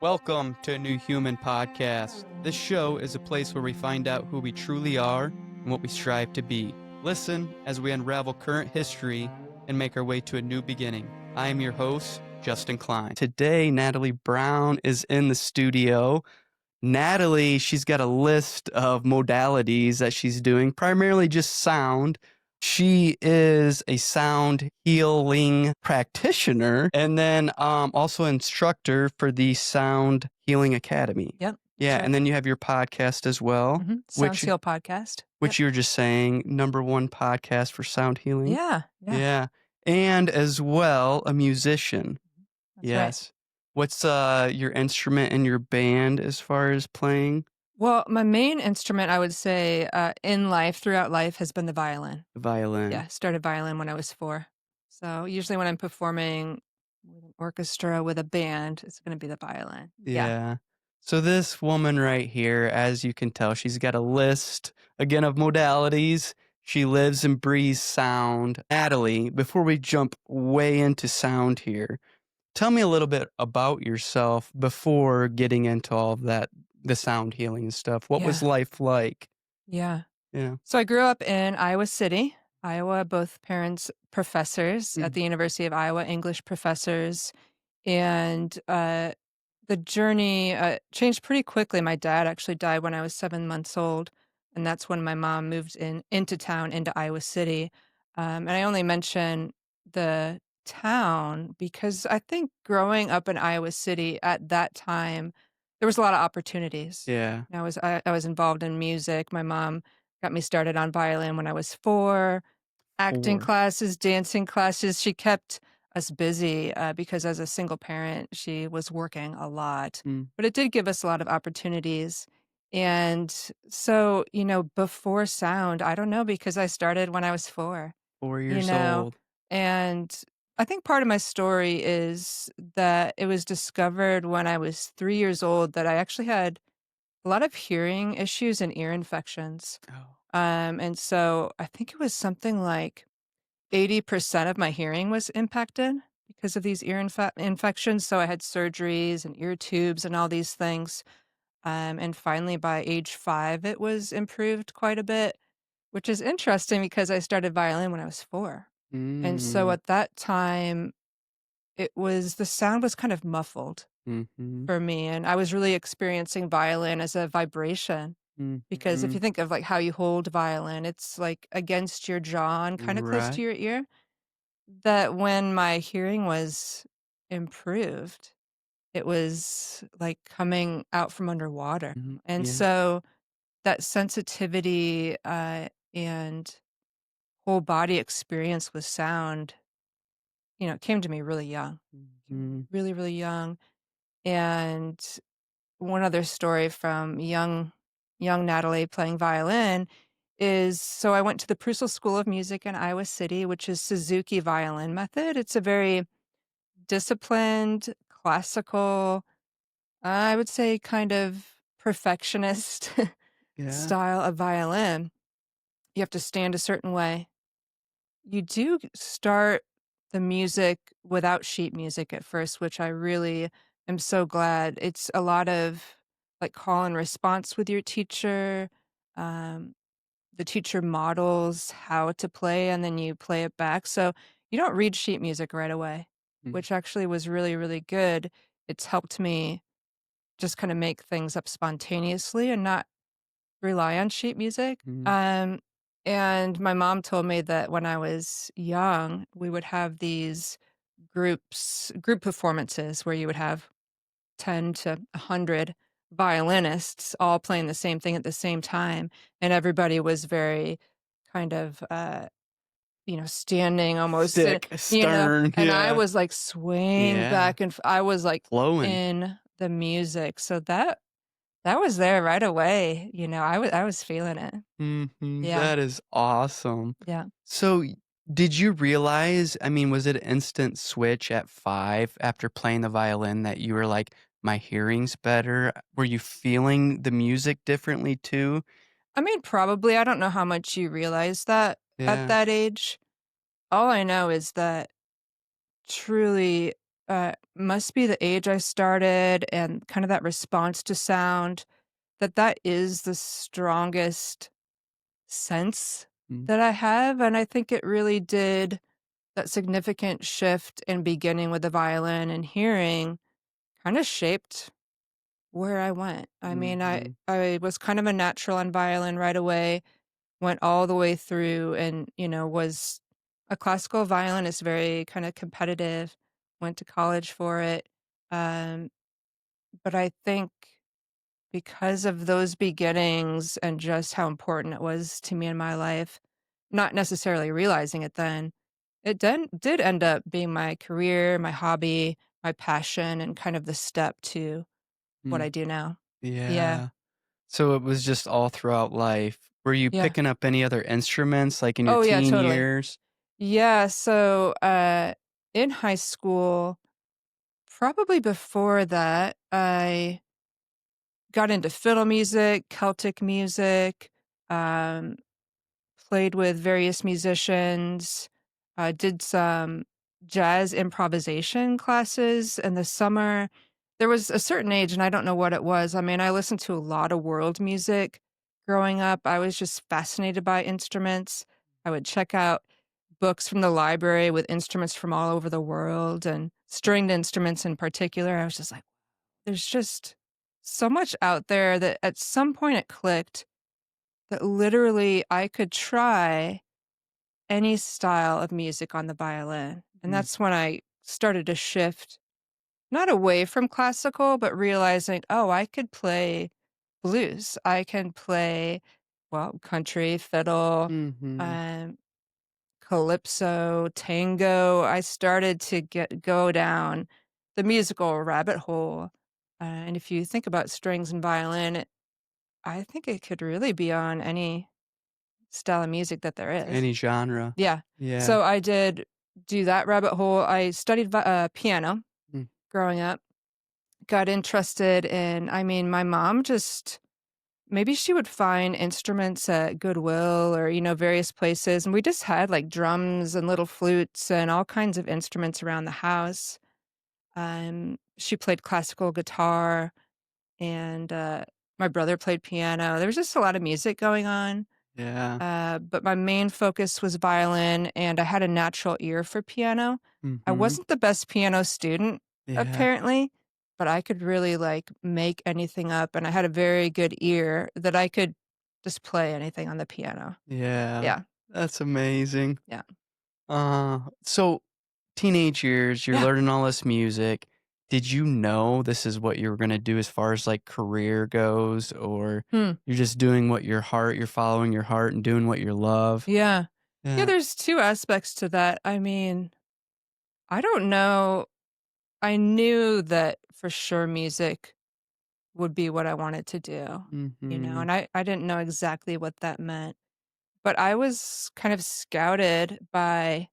Welcome to a New Human Podcast. This show is a place where we find out who we truly are and what we strive to be. Listen as we unravel current history and make our way to a new beginning. I am your host, Justin Klein. Today, Natalie Brown is in the studio. Natalie, she's got a list of modalities that she's doing, primarily just sound. She is a sound healing practitioner and then also instructor for the Sound Healing Academy. Yep. Yeah, Right. and then you have your podcast as well, Sound Heal podcast. which you were just saying, #1 podcast for sound healing. Yeah. Yeah. And as well, a musician. That's right. Yes. What's your instrument in your band as far as playing? Well, my main instrument, I would say, in life, throughout life, has been the violin. The violin. Yeah, started violin when I was 4. So usually when I'm performing with an orchestra, with a band, it's going to be the violin. Yeah. So this woman right here, as you can tell, she's got a list, again, of modalities. She lives and breathes sound. Natalie, before we jump way into sound here, tell me a little bit about yourself before getting into all of that, the sound healing and stuff. What was Yeah. life like? Yeah. Yeah. So I grew up in Iowa City, Iowa, both parents professors at the University of Iowa, English professors. And the journey changed pretty quickly. My dad actually died when I was 7 months old, and that's when my mom moved into town, into Iowa City. And I only mention the town because I think growing up in Iowa City at that time, there was a lot of opportunities. Yeah. I was involved in music. My mom got me started on violin when I was 4, acting 4. classes, dancing classes. She kept us busy because as a single parent, she was working a lot. But it did give us a lot of opportunities. And so, before sound, I don't know, because I started when I was 4, 4 you years know, old. and I think part of my story is that it was discovered when I was 3 years old that I actually had a lot of hearing issues and ear infections. Oh. And so I think it was something like 80% of my hearing was impacted because of these ear infections. So I had surgeries and ear tubes and all these things. And finally, by age 5, it was improved quite a bit, which is interesting because I started violin when I was 4. And so Mm. at that time, the sound was kind of muffled Mhm. for me. And I was really experiencing violin as a vibration. Because if you Mhm. think of like how you hold violin, it's like against your jaw and kind of close Right. to your ear. That when my hearing was improved, it was like coming out from underwater. Mhm. And Yeah. so that sensitivity and whole body experience with sound, it came to me really young, Mhm. really, really young. And one other story from young Natalie playing violin is so I went to the Prusel School of Music in Iowa City, which is Suzuki violin method. It's a very disciplined, classical, I would say kind of perfectionist Yeah. style of violin. You have to stand a certain way. You do start the music without sheet music at first, which I really am so glad. It's a lot of like call and response with your teacher. Um, the teacher models how to play and then you play it back. So you don't read sheet music right away, Mm. which actually was really, really good. It's helped me just kind of make things up spontaneously and not rely on sheet music. Mhm. And my mom told me that when I was young, we would have these group performances where you would have 10 to 100 violinists all playing the same thing at the same time. And everybody was very kind of, standing almost, Sick, stern, and I yeah. was like swaying Yeah. back and I was like Flowing. in the music. So that was there right away. I was feeling it. Mhm. Yeah. That is awesome. Yeah. So, did you realize, I mean, was it an instant switch at 5 after playing the violin that you were like, "My hearing's better"? Were you feeling the music differently too? I mean, probably. I don't know how much you realize that at Yeah. that age. All I know is that truly, must be the age I started and kind of that response to sound, that is the strongest sense Mm, that I have, and I think it really did that significant shift in beginning with the violin and hearing kinda shaped where I went. I mean, mhm, I was kind of a natural on violin right away, went all the way through and, was a classical violinist, very kinda competitive, went to college for it, um, but I think because of those beginnings and just how important it was to me in my life, not necessarily realizing it then, it did end up being my career, my hobby, my passion, and kind of the step to what mm, I do now. Yeah. yeah. So it was just all throughout life. Were you Yeah. picking up any other instruments, like, in your Oh, yeah, teen totally. years? Yeah, so, in high school, probably before that, I got into fiddle music, Celtic music, um, played with various musicians, did some jazz improvisation classes in the summer. There was a certain age, and I don't know what it was. I mean, I listened to a lot of world music growing up. I was just fascinated by instruments. I would check out books from the library with instruments from all over the world and stringed instruments in particular. I was just like, there's just so much out there that at some point it clicked that literally I could try any style of music on the violin. And Mm, that's when I started to shift, not away from classical, but realizing, oh, I could play blues. I can play, well, country, fiddle, mhm. um, calypso, tango. I started to go down the musical rabbit hole. And if you think about strings and violin, I think it could really be on any style of music that there is. Any genre. Yeah. Yeah. So I did do that rabbit hole. I studied piano Mm, growing up, got interested in, I mean, my mom just, maybe she would find instruments at Goodwill or, various places. And we just had like drums and little flutes and all kinds of instruments around the house. She played classical guitar and my brother played piano. There was just a lot of music going on. yeah. But my main focus was violin, and I had a natural ear for piano. I Mhm. wasn't the best piano student, Yeah. apparently, but I could really like make anything up, and I had a very good ear that I could just play anything on the piano. Yeah. Yeah, That's amazing. yeah, So teenage years, you're yeah. learning all this music. Did you know this is what you were gonna do as far as, like, career goes, or Hmm. you're just doing what you're following your heart and doing what you love? Yeah, yeah. Yeah. There's two aspects to that. I mean, I don't know. I knew that for sure music would be what I wanted to do, Mhm. and I didn't know exactly what that meant. But I was kind of scouted by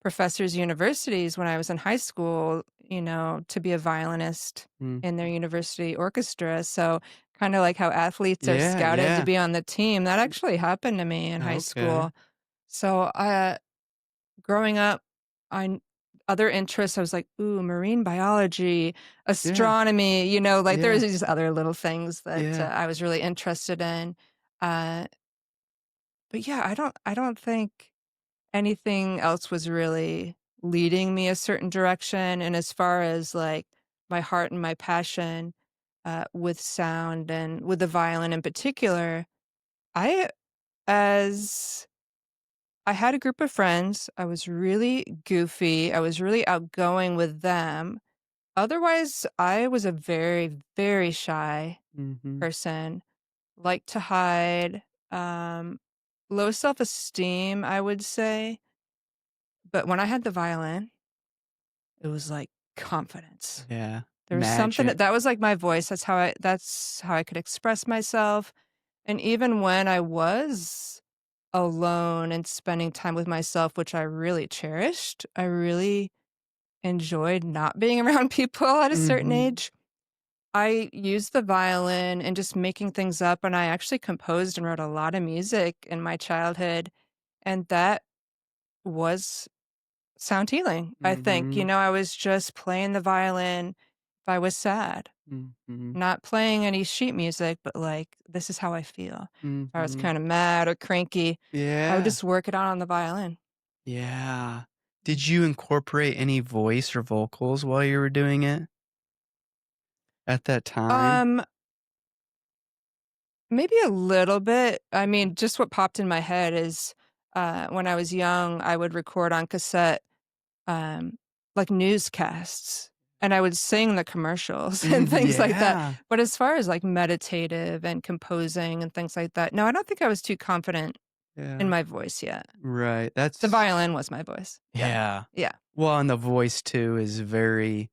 professors' universities when I was in high school, to be a violinist Mm. in their university orchestra. So, kinda like how athletes are Yeah, scouted to yeah. be on the team, that actually happened to me in high Okay. school. So, growing up, I other interests, I was like, "Ooh, marine biology, Yeah, astronomy," like, there yeah, was these other little things that, yeah. I was really interested in. Uh, but yeah, I don't think anything else was really leading me a certain direction, and as far as, like, my heart and my passion, with sound and with the violin in particular, I as I had a group of friends, I was really goofy, I was really outgoing with them. Otherwise, I was a very, very shy Mhm. person, liked to hide, um, low self-esteem, I would say. But when I had the violin, it was like confidence. Yeah. There was something Magic. that was like my voice. That's how I could express myself. And even when I was alone and spending time with myself, which I really cherished, I really enjoyed not being around people at a certain Mhm. age. I used the violin and just making things up, and I actually composed and wrote a lot of music in my childhood, and that was sound healing, I think. Mhm. I was just playing the violin if I was sad, Mhm. not playing any sheet music, but like, this is how I feel. If I was Mhm. kind of mad or cranky, I would Yeah. just work it out on the violin. Yeah. Did you incorporate any voice or vocals while you were doing it at that time? Um, Maybe a little bit. I mean, just what popped in my head is when I was young, I would record on cassette um, like newscasts and I would sing the commercials and things like that. Yeah. But as far as like meditative and composing and things like that, no, I don't think I was too confident in Yeah. my voice yet. Right. The That's violin was my voice. Yeah. yeah. Yeah. Well, and the voice too is very,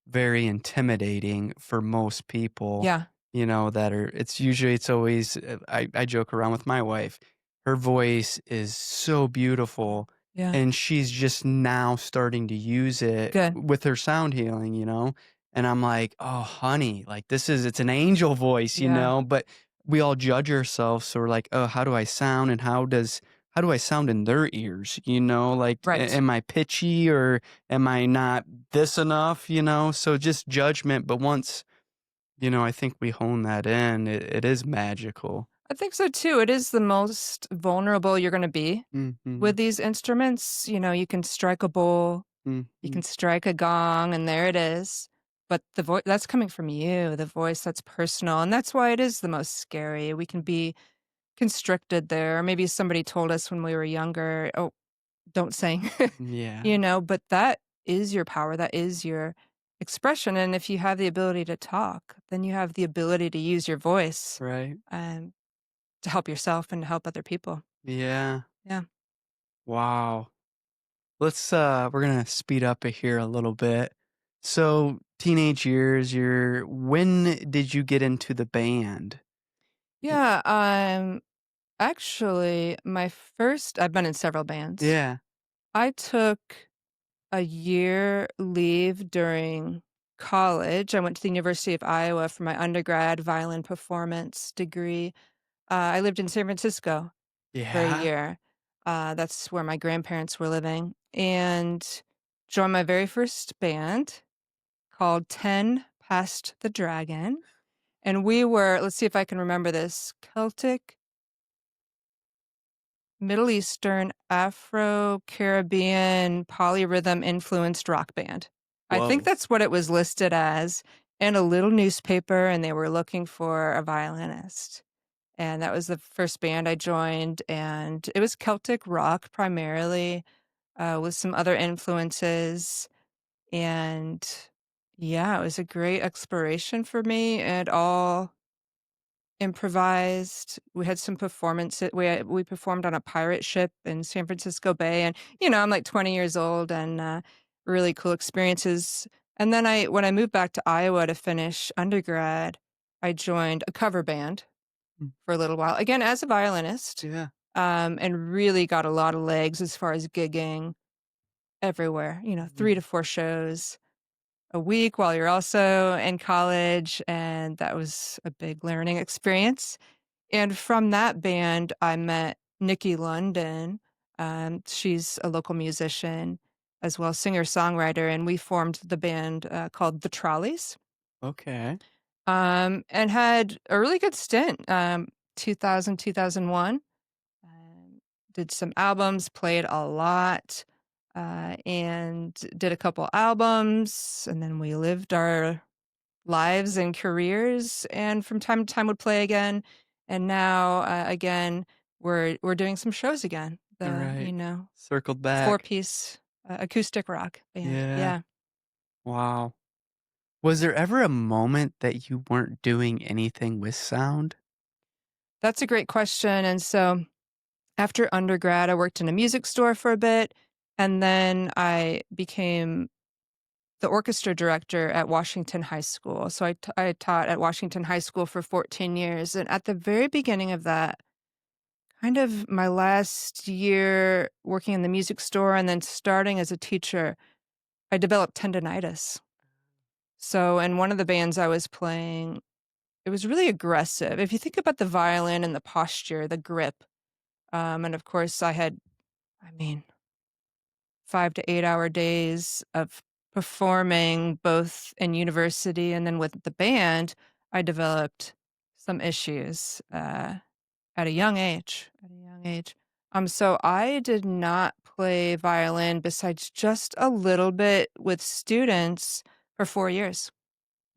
very intimidating for most people, Yeah. that are it's always I joke around with my wife. Her voice is so beautiful Yeah. and she's just now starting to use it Good. with her sound healing. And I'm like, "Oh, honey, like it's an angel Yeah. voice, but we all judge ourselves so we're like, "Oh, how do I sound and how do I sound in their ears? Like Right. am I pitchy or am I not this enough? So just judgment. But once, I think we hone that in, it is magical. I think so too. It is the most vulnerable you're going to be with Mhm. these instruments. You can strike a bowl, you Mhm. can strike a gong, and there it is. But the voice that's coming from you, the voice that's personal. And that's why it is the most scary. We can be constricted there. Maybe somebody told us when we were younger, oh, don't sing, Yeah. but that is your power. That is your expression. And if you have the ability to talk, then you have the ability to use your voice Right. um, to help yourself and to help other people. Yeah. Yeah. Wow. We're gonna speed up it here a little bit. So teenage years, when did you get into the band? Yeah. Actually, I've been in several bands. Yeah. I took a year leave during college. I went to the University of Iowa for my undergrad violin performance degree. I lived in San Francisco for a Yeah. year. That's where my grandparents were living, and joined my very first band called 10 Past the Dragon. And we were, let's see if I can remember this, Celtic, Middle Eastern, Afro-Caribbean, polyrhythm influenced rock band. I think Whoa. that's what it was listed as in a little newspaper, and they were looking for a violinist. And that was the first band I joined, and it was Celtic rock primarily, with some other influences. And yeah, it was a great exploration for me and all improvised. We had some performances. We performed on a pirate ship in San Francisco Bay, and I'm like 20 years old, and really cool experiences. And then when I moved back to Iowa to finish undergrad, I joined a cover band Mm. for a little while, again as a violinist, Yeah. and really got a lot of legs as far as gigging everywhere. Mhm. 3 to 4 shows a week while you're also in college, and that was a big learning experience. And from that band, I met Nikki London. She's a local musician as well, singer-songwriter, and we formed the band called The Trolleys, Okay. and had a really good stint, 2000, 2001. Um, did some albums, played a lot, and did a couple albums, and then we lived our lives and careers, and from time to time would play again. And now, again, we're doing some shows again. All The right. you know Circled back. 4-piece acoustic rock band. Yeah. Yeah, Wow. Was there ever a moment that you weren't doing anything with sound? that's a great question. And so after undergrad, I worked in a music store for a bit, and then I became the orchestra director at Washington High School. So I taught at Washington High School for 14 years, and at the very beginning of that, kind of my last year working in the music store and then starting as a teacher, I developed tendinitis. So in one of the bands I was playing, it was really aggressive. If you think about the violin and the posture, the grip, and of course I mean, 5 to 8 hour days of performing both in university and then with the band, I developed some issues at a young age. At a young age. So I did not play violin besides just a little bit with students for 4 years.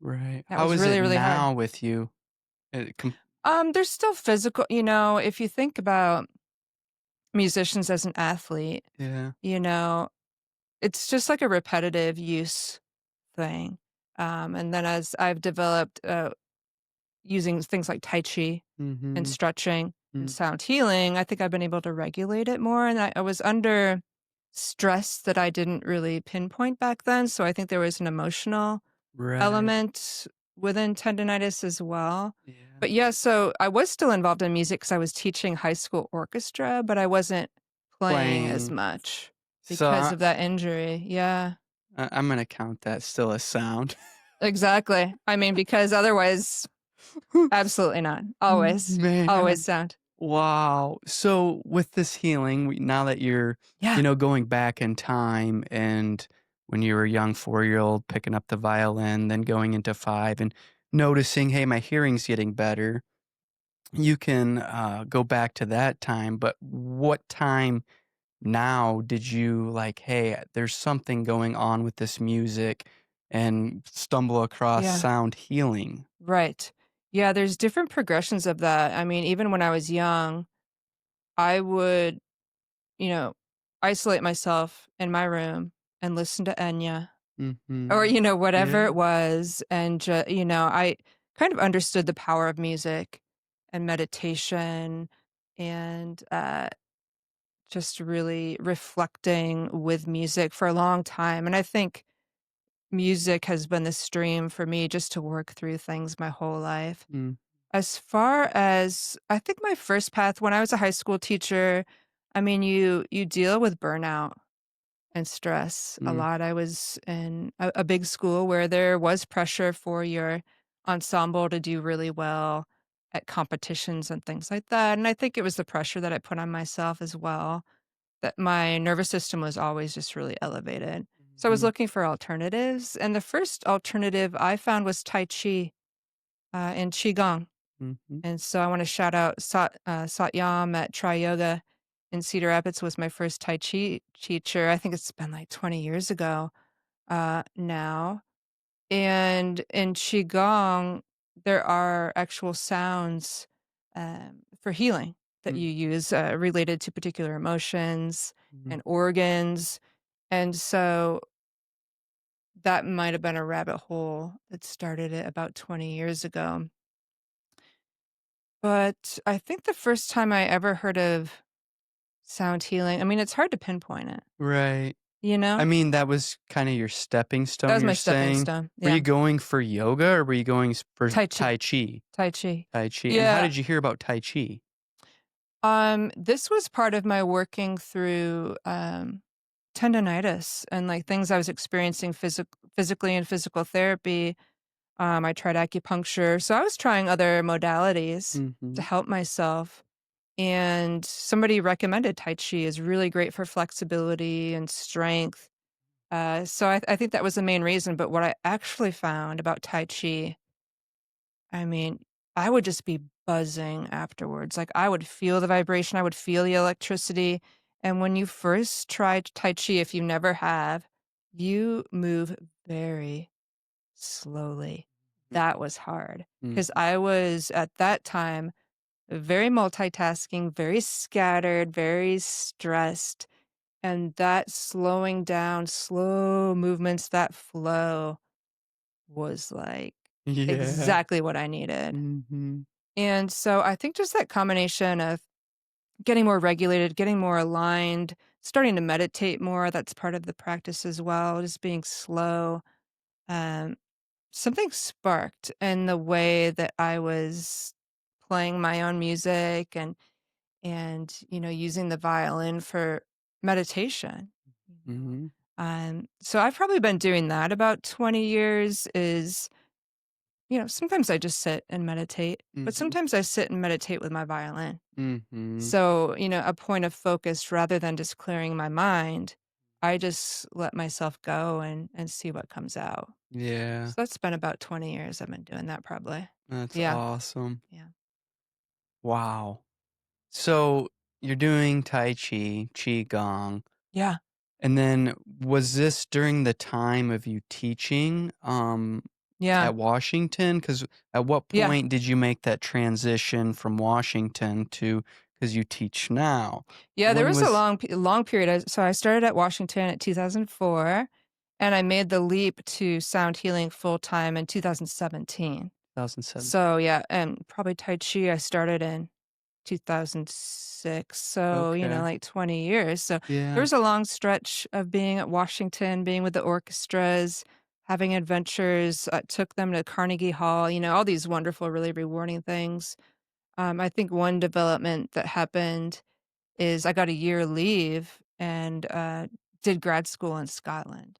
Right. That How was is it really, really hard. now with you? There's still physical, if you think about musicians as an athlete, Yeah. you know, it's just like a repetitive use thing. And then as I've developed using things like Tai Chi and Mhm. stretching and Mm. sound healing, I think I've been able to regulate it more. And I was under stress that I didn't really pinpoint back then. So I think there was an emotional Right. element within tendinitis as well. Yeah. But yeah, so I was still involved in music because I was teaching high school orchestra, but I wasn't playing as Playing. much So because of that injury. Yeah, I'm gonna count that still as sound. exactly. I mean, because otherwise, absolutely not. Always, always Man. sound. Wow. So with this healing, now that you're, Yeah, going back in time and when you were a young 4-year-old picking up the violin, then going into 5 and noticing, hey, my hearing's getting better, you can go back to that time. But what time now did you like, hey, there's something going on with this music and stumble across yeah, sound healing? right. Yeah, there's different progressions of that. I mean, even when I was young, I would, you know, isolate myself in my room and listen to Enya or, Mm-hmm. whatever it Yeah. was. And, I kind of understood the power of music and meditation and just really reflecting with music for a long time. And I think music has been the stream for me just to work through things my whole life. Mm. As far as I think my first path when I was a high school teacher, I mean, you deal with burnout and stress a Mm. lot. I was in a big school where there was pressure for your ensemble to do really well at competitions and things like that. And I think it was the pressure that I put on myself as well, that my nervous system was always just really elevated. So I was Mhm. looking for alternatives. And the first alternative I found was Tai Chi and Qigong. Mhm. And so I wanna shout out Satyam at Tri Yoga in Cedar Rapids was my first Tai Chi teacher. I think it's been, like, 20 years ago, now. And in Qigong, there are actual sounds, for healing that Mm. you use, related to particular emotions Mhm. and organs. And so that might have been a rabbit hole that started it about 20 years ago. But I think the first time I ever heard of sound healing, I mean, it's hard to pinpoint it, Right. you I know? mean, that was kinda your stepping That stone, was you're my stepping saying. stone, Were you yeah. going for yoga or were you going for Tai Chi, Tai Chi? Tai Chi. Tai Chi. And how Yeah, did you hear about Tai Chi? this was part of my working through, tendinitis and, like, things I was experiencing physically in physical therapy. I tried acupuncture, so I was trying other modalities to Mhm. help myself, and somebody recommended Tai Chi is really great for flexibility and strength. So I think that was the main reason, but what I actually found about Tai Chi, I mean, I would just be buzzing afterwards. Like, I would feel the vibration, I would feel the electricity, and when you first tried Tai Chi, if you never have, you move very slowly. That was hard Mhm. because I was, at that time, very multitasking, very scattered, very stressed. And that slowing down, slow movements, that flow was, like, Yeah. exactly what I needed. Mhm. And so I think just that combination of getting more regulated, getting more aligned, starting to meditate more, that's part of the practice as well, just being slow. Um, Something sparked in the way that I was playing my own music and, using the violin for meditation, you know? Mhm. So I've probably been doing that about 20 years is, sometimes I just sit and meditate, but Mhm. sometimes I sit and meditate with my violin. Mhm. So, a point of focus rather than just clearing my mind, I just let myself go and see what comes out. Yeah. So that's been about 20 years I've been doing that probably. That's Yeah, awesome. yeah. Wow. So you're doing Tai Chi, Qigong, Yeah, and then was this during the time of you teaching yeah, at Washington? Because at what yeah. point did you make that transition from Washington to because you teach now? Yeah, there When was a was long period. So I started at Washington at 2004, and I made the leap to sound healing full time in 2017. 2007? So yeah, and probably Tai Chi I started in 2006. So, Okay. like 20 years. So there Yeah. was a long stretch of being at Washington, being with the orchestras, having adventures. Took them to Carnegie Hall, all these wonderful, really rewarding things. I think one development that happened is I got a year leave and did grad school in Scotland.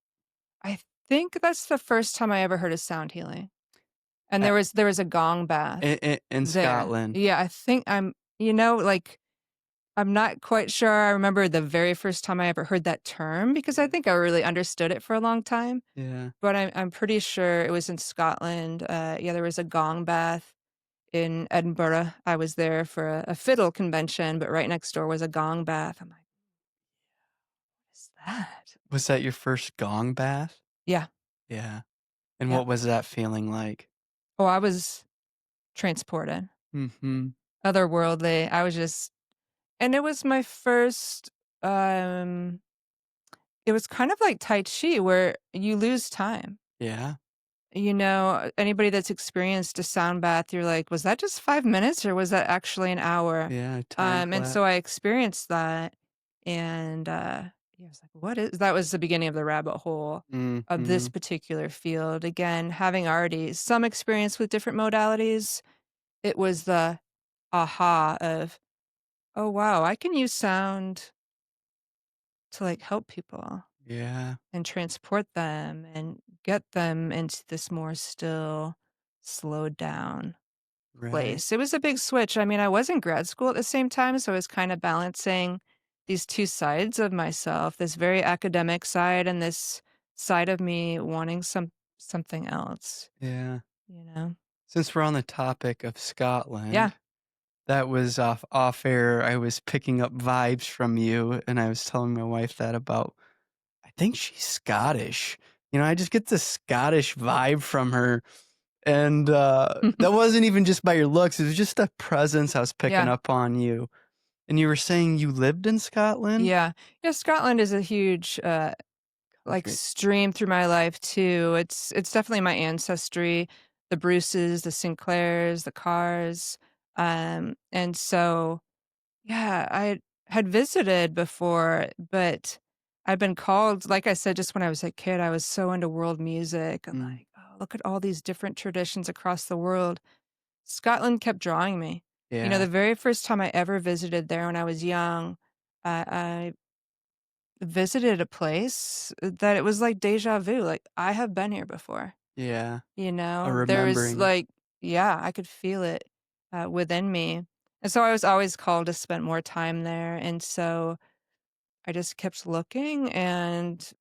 I think that's the first time I ever heard of sound healing. And Uh, there was a gong bath in there. Scotland. Yeah, I think like I'm not quite sure I remember the very first time I ever heard that term because I think I really understood it for a long time, Yeah. but I'm pretty sure it was in Scotland. Yeah, there was a gong bath in Edinburgh. I was there for a fiddle convention, but right next door was a gong bath. I'm like, "What is that?" Was that your first gong bath? Yeah, Yeah. And yeah. what was that feeling like? Oh, I was transported, Mhm. otherworldly. I was just and it was my first, it was kind of like Tai Chi where you lose time. Yeah. Anybody that's experienced a sound bath, you're like, "Was that just 5 minutes or was that actually an hour?" Yeah, time And flat. so I experienced that, and, yeah, I was like, "What is" that was the beginning of the rabbit hole of this Mhm. particular field. Again, having already some experience with different modalities, it was the aha of, "Oh, wow, I can use sound to, like, help people Yeah. and transport them and get them into this more still, slowed down Right. place." It was a big switch. I mean, I was in grad school at the same time, so I was kinda balancing these 2 sides of myself, this very academic side and this side of me wanting something else, Yeah. you know? Since we're on the topic of Yeah. Scotland, that was off air. I was picking up vibes from you, and I was telling my wife that about I think she's Scottish. I just get this Scottish vibe from her, and, that wasn't even just by your looks, it was just a presence I was picking Yeah. up on you. And you were saying you lived in Scotland? Yeah. Yeah, Scotland is a huge, like, Country. stream through my life too. It's definitely my ancestry, the Bruces, the Sinclairs, the Carrs, and so, yeah, I had visited before, but I've been called like I said, just when I was a kid, I was so into world music and Mm. like, "Oh, look at all these different traditions across the world." Scotland kept drawing me. Yeah. The very first time I ever visited there when I was young, I visited a place that it was like deja vu, like, I have been here before, Yeah. A There was, remembering. like yeah, I could feel it, within me, and so I was always called to spend more time there, and so I just kept looking and,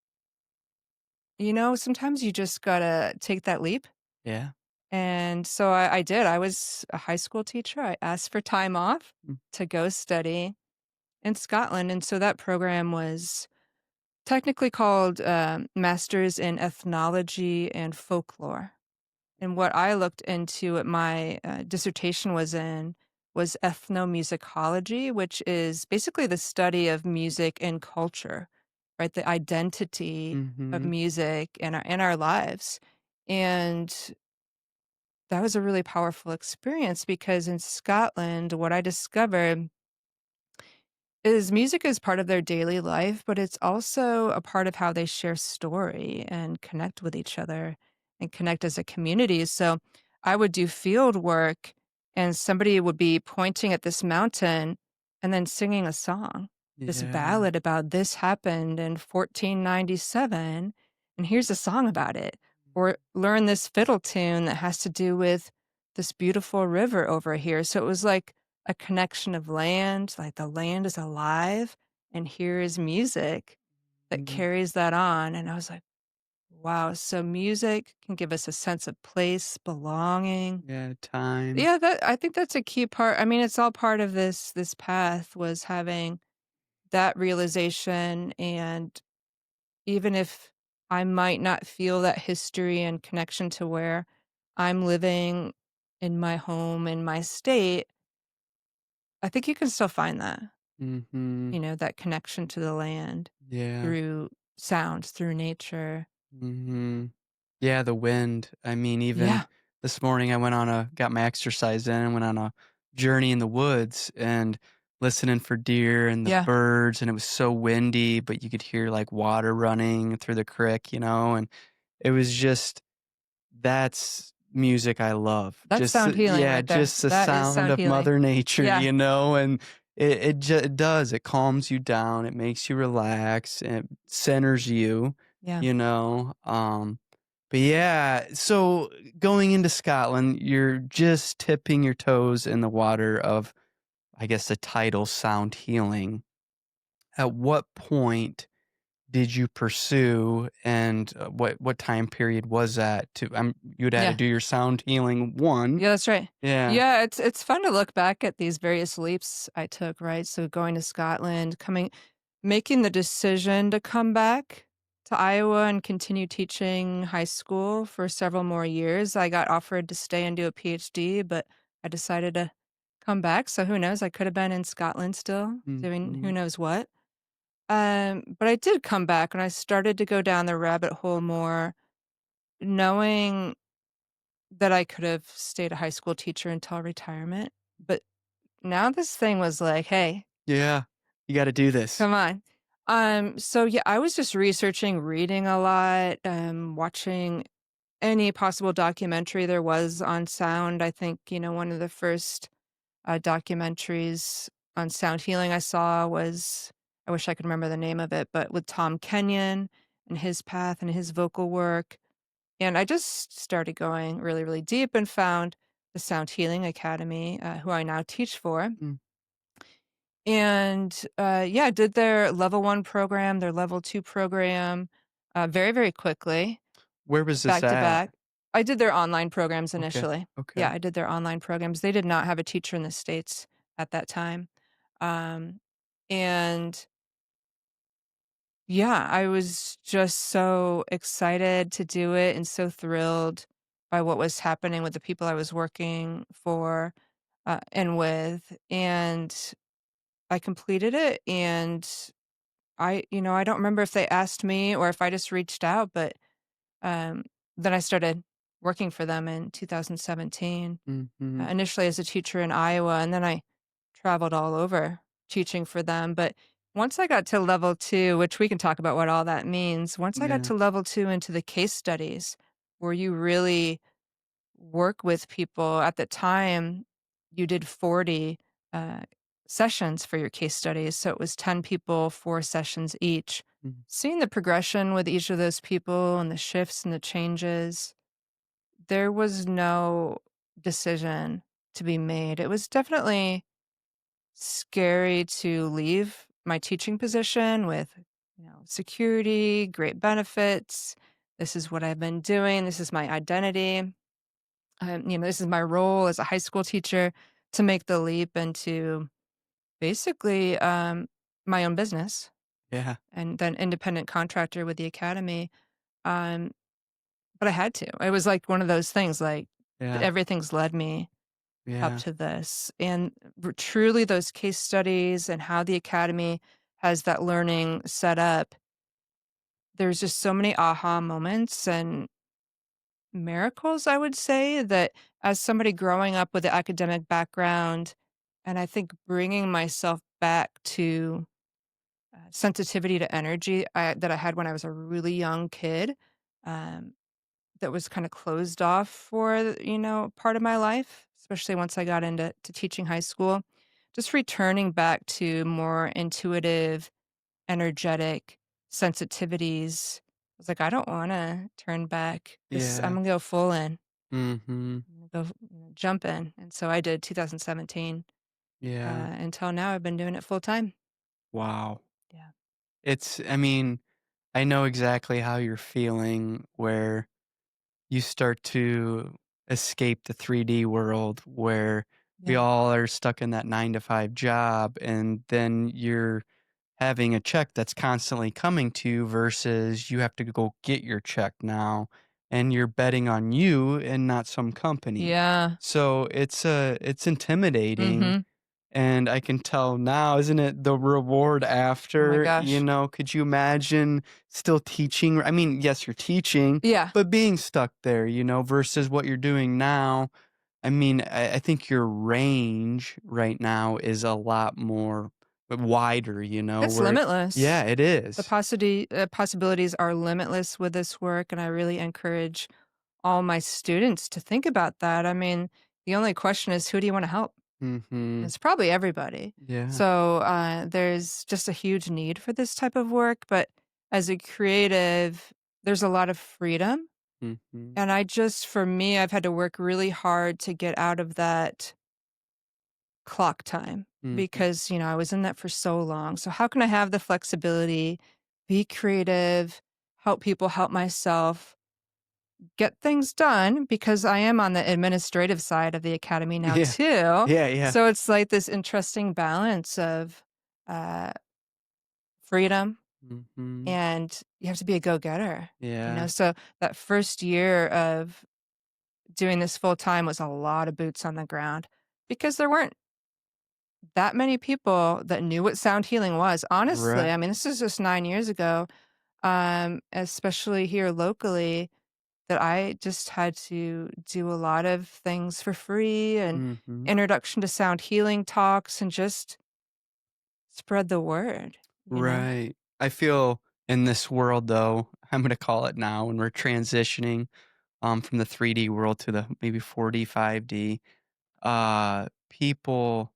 sometimes you just gotta take that leap, Yeah. and so I did. I was a high school teacher, I asked for time off Mm. to go study in Scotland, and so that program was technically called, Masters in Ethnology and Folklore, and what I looked into what my, dissertation was in was ethnomusicology, which is basically the study of music and culture, right? The identity of Mhm. music in our lives, and that was a really powerful experience because in Scotland, what I discovered is music is part of their daily life, but it's also a part of how they share story and connect with each other and connect as a community. So I would do field work and somebody would be pointing at this mountain and then singing a song, this Yeah. ballad about this happened in 1497. And here's a song about it. Or learn this fiddle tune that has to do with this beautiful river over here. So it was like a connection of land, like the land is alive and here is music that Mhm. carries that on, and I was like, "Wow." So music can give us a sense of place, belonging. Yeah, time. Yeah, that I think that's a key part. I mean, it's all part of this path was having that realization, and even if I might not feel that history and connection to where I'm living in my home, in my state, I think you can still find that, Mhm. that connection to the land Yeah. through sounds, through nature. Mhm. Yeah, the wind. I mean, even Yeah, this morning I went on a got my exercise in and went on a journey in the woods and listening for deer and the yeah, birds, and it was so windy, but you could hear like water running through the creek, and it was just that's music I love. that's sound healing Yeah, right there. just the That is sound sound of healing. Mother Nature, Yeah, and it does. It calms you down, it makes you relax, it centers you, yeah, you know? But yeah, so going into Scotland, you're just tipping your toes in the water of, I guess, the title Sound Healing. At what point did you pursue and, what time period was that to you'd had to yeah. do your sound healing 1. Yeah, that's right. Yeah. Yeah, it's fun to look back at these various leaps I took, right? So going to Scotland, making the decision to come back to Iowa and continue teaching high school for several more years. I got offered to stay and do a PhD, but I decided to come back. So who knows? I could have been in Scotland still doing who Mhm. knows what. But I did come back and I started to go down the rabbit hole more, knowing that I could have stayed a high school teacher until retirement, but now this thing was like, "Hey, Yeah. You gotta do this. come on." So yeah, I was just researching, reading a lot, watching any possible documentary there was on sound. I think, one of the first documentaries on sound healing I saw was, I wish I could remember the name of it, but with Tom Kenyon and his path and his vocal work. And I just started going really, really deep and found the Sound Healing Academy, who I now teach for. Mm. And yeah, did their level 1 program, their level 2 program very, very quickly, Where was this back to at? back. I did their online programs Okay. initially. Yeah, Okay. I did their online programs. They did not have a teacher in the States at that time. Um, and Yeah, I was just so excited to do it and so thrilled by what was happening with the people I was working for, and with, and I completed it, and I don't remember if they asked me or if I just reached out, but, um, then I started working for them in 2017. Mhm. Initially as a teacher in Iowa, and then I traveled all over teaching for them. But once I got to level 2, which we can talk about what all that means, once I got Yeah. to level 2 into the case studies where you really work with people, at the time, you did 40 uh, sessions for your case studies. So it was 10 people, 4 sessions each. Mm. Seeing the progression with each of those people and the shifts and the changes, there was no decision to be made. It was definitely scary to leave my teaching position with, security, great benefits. This is what I've been doing. This is my identity. This is my role as a high school teacher, to make the leap into basically my own business Yeah. and then independent contractor with the academy. Um, but I had to. It was like one of those things, like Yeah. everything's led me up Yeah. to this. And truly, those case studies and how the academy has that learning set up, there's just so many aha moments and miracles, I would say, that as somebody growing up with an academic background, and I think bringing myself back to sensitivity to energy that I had when I was a really young kid. Um, that was kinda closed off for, part of my life, especially once I got into teaching high school. Just returning back to more intuitive, energetic sensitivities. I was like, "I don't wanna turn back. I'm Yeah. gonna go full in. Mhm. I'm gonna go jump in." And so I did 2017, Yeah. until now I've been doing it full time. Wow. Yeah. It's I mean, I know exactly how you're feeling where you start to escape the 3D world where we Yeah. all are stuck in that 9 to 5 job, and then you're having a check that's constantly coming to you versus you have to go get your check now, and you're betting on you and not some company. Yeah. So it's intimidating, Mhm. and I can tell now, isn't it the reward Oh my after, gosh. could you imagine still teaching? I mean, yes, you're teaching, Yeah. but being stuck there, versus what you're doing now. I mean, I think your range right now is a lot more wider, It's where yeah, limitless. it The is. possibilities are limitless with this work, and I really encourage all my students to think about that. I mean, the only question is, who do you wanna help? Mhm. It's probably everybody. Yeah. So, there's just a huge need for this type of work, but as a creative, there's a lot of freedom, Mhm. and for me, I've had to work really hard to get out of that clock time Mhm. because, I was in that for so long. So how can I have the flexibility, be creative, help people, help myself, get things done because I am on the administrative side of the academy now Yeah. too. Yeah, yeah. So it's like this interesting balance of uh, freedom, Mhm. and you have to be a go-getter. Yeah. So that first year of doing this full time was a lot of boots on the ground because there weren't that many people that knew what sound healing was. Honestly, Right. I mean, this is just 9 years ago, especially here locally, that I just had to do a lot of things for free and Mhm. introduction to sound healing talks and just spread the word. Right. I feel in this world though, I'm gonna call it now, when we're transitioning from the 3D world to the maybe 4D, 5D, people,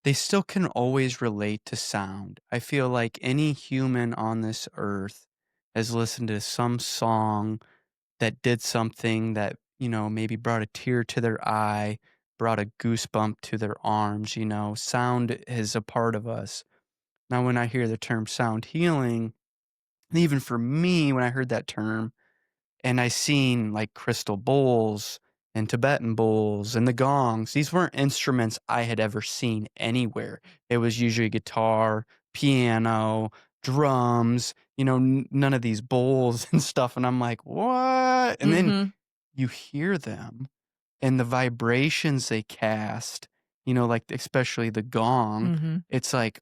they still can always relate to sound. I feel like any human on this earth has listened to some song that did something that, maybe brought a tear to their eye, brought a goosebump to their arms. Sound is a part of us. Now, when I hear the term sound healing, and even for me, when I heard that term and I seen like crystal bowls and Tibetan bowls and the gongs, these weren't instruments I had ever seen anywhere. It was usually guitar, piano, drums, none of these bowls and stuff. And I'm like, what? And then Mhm. you hear them and the vibrations they cast, like especially the gong, Mhm. it's like,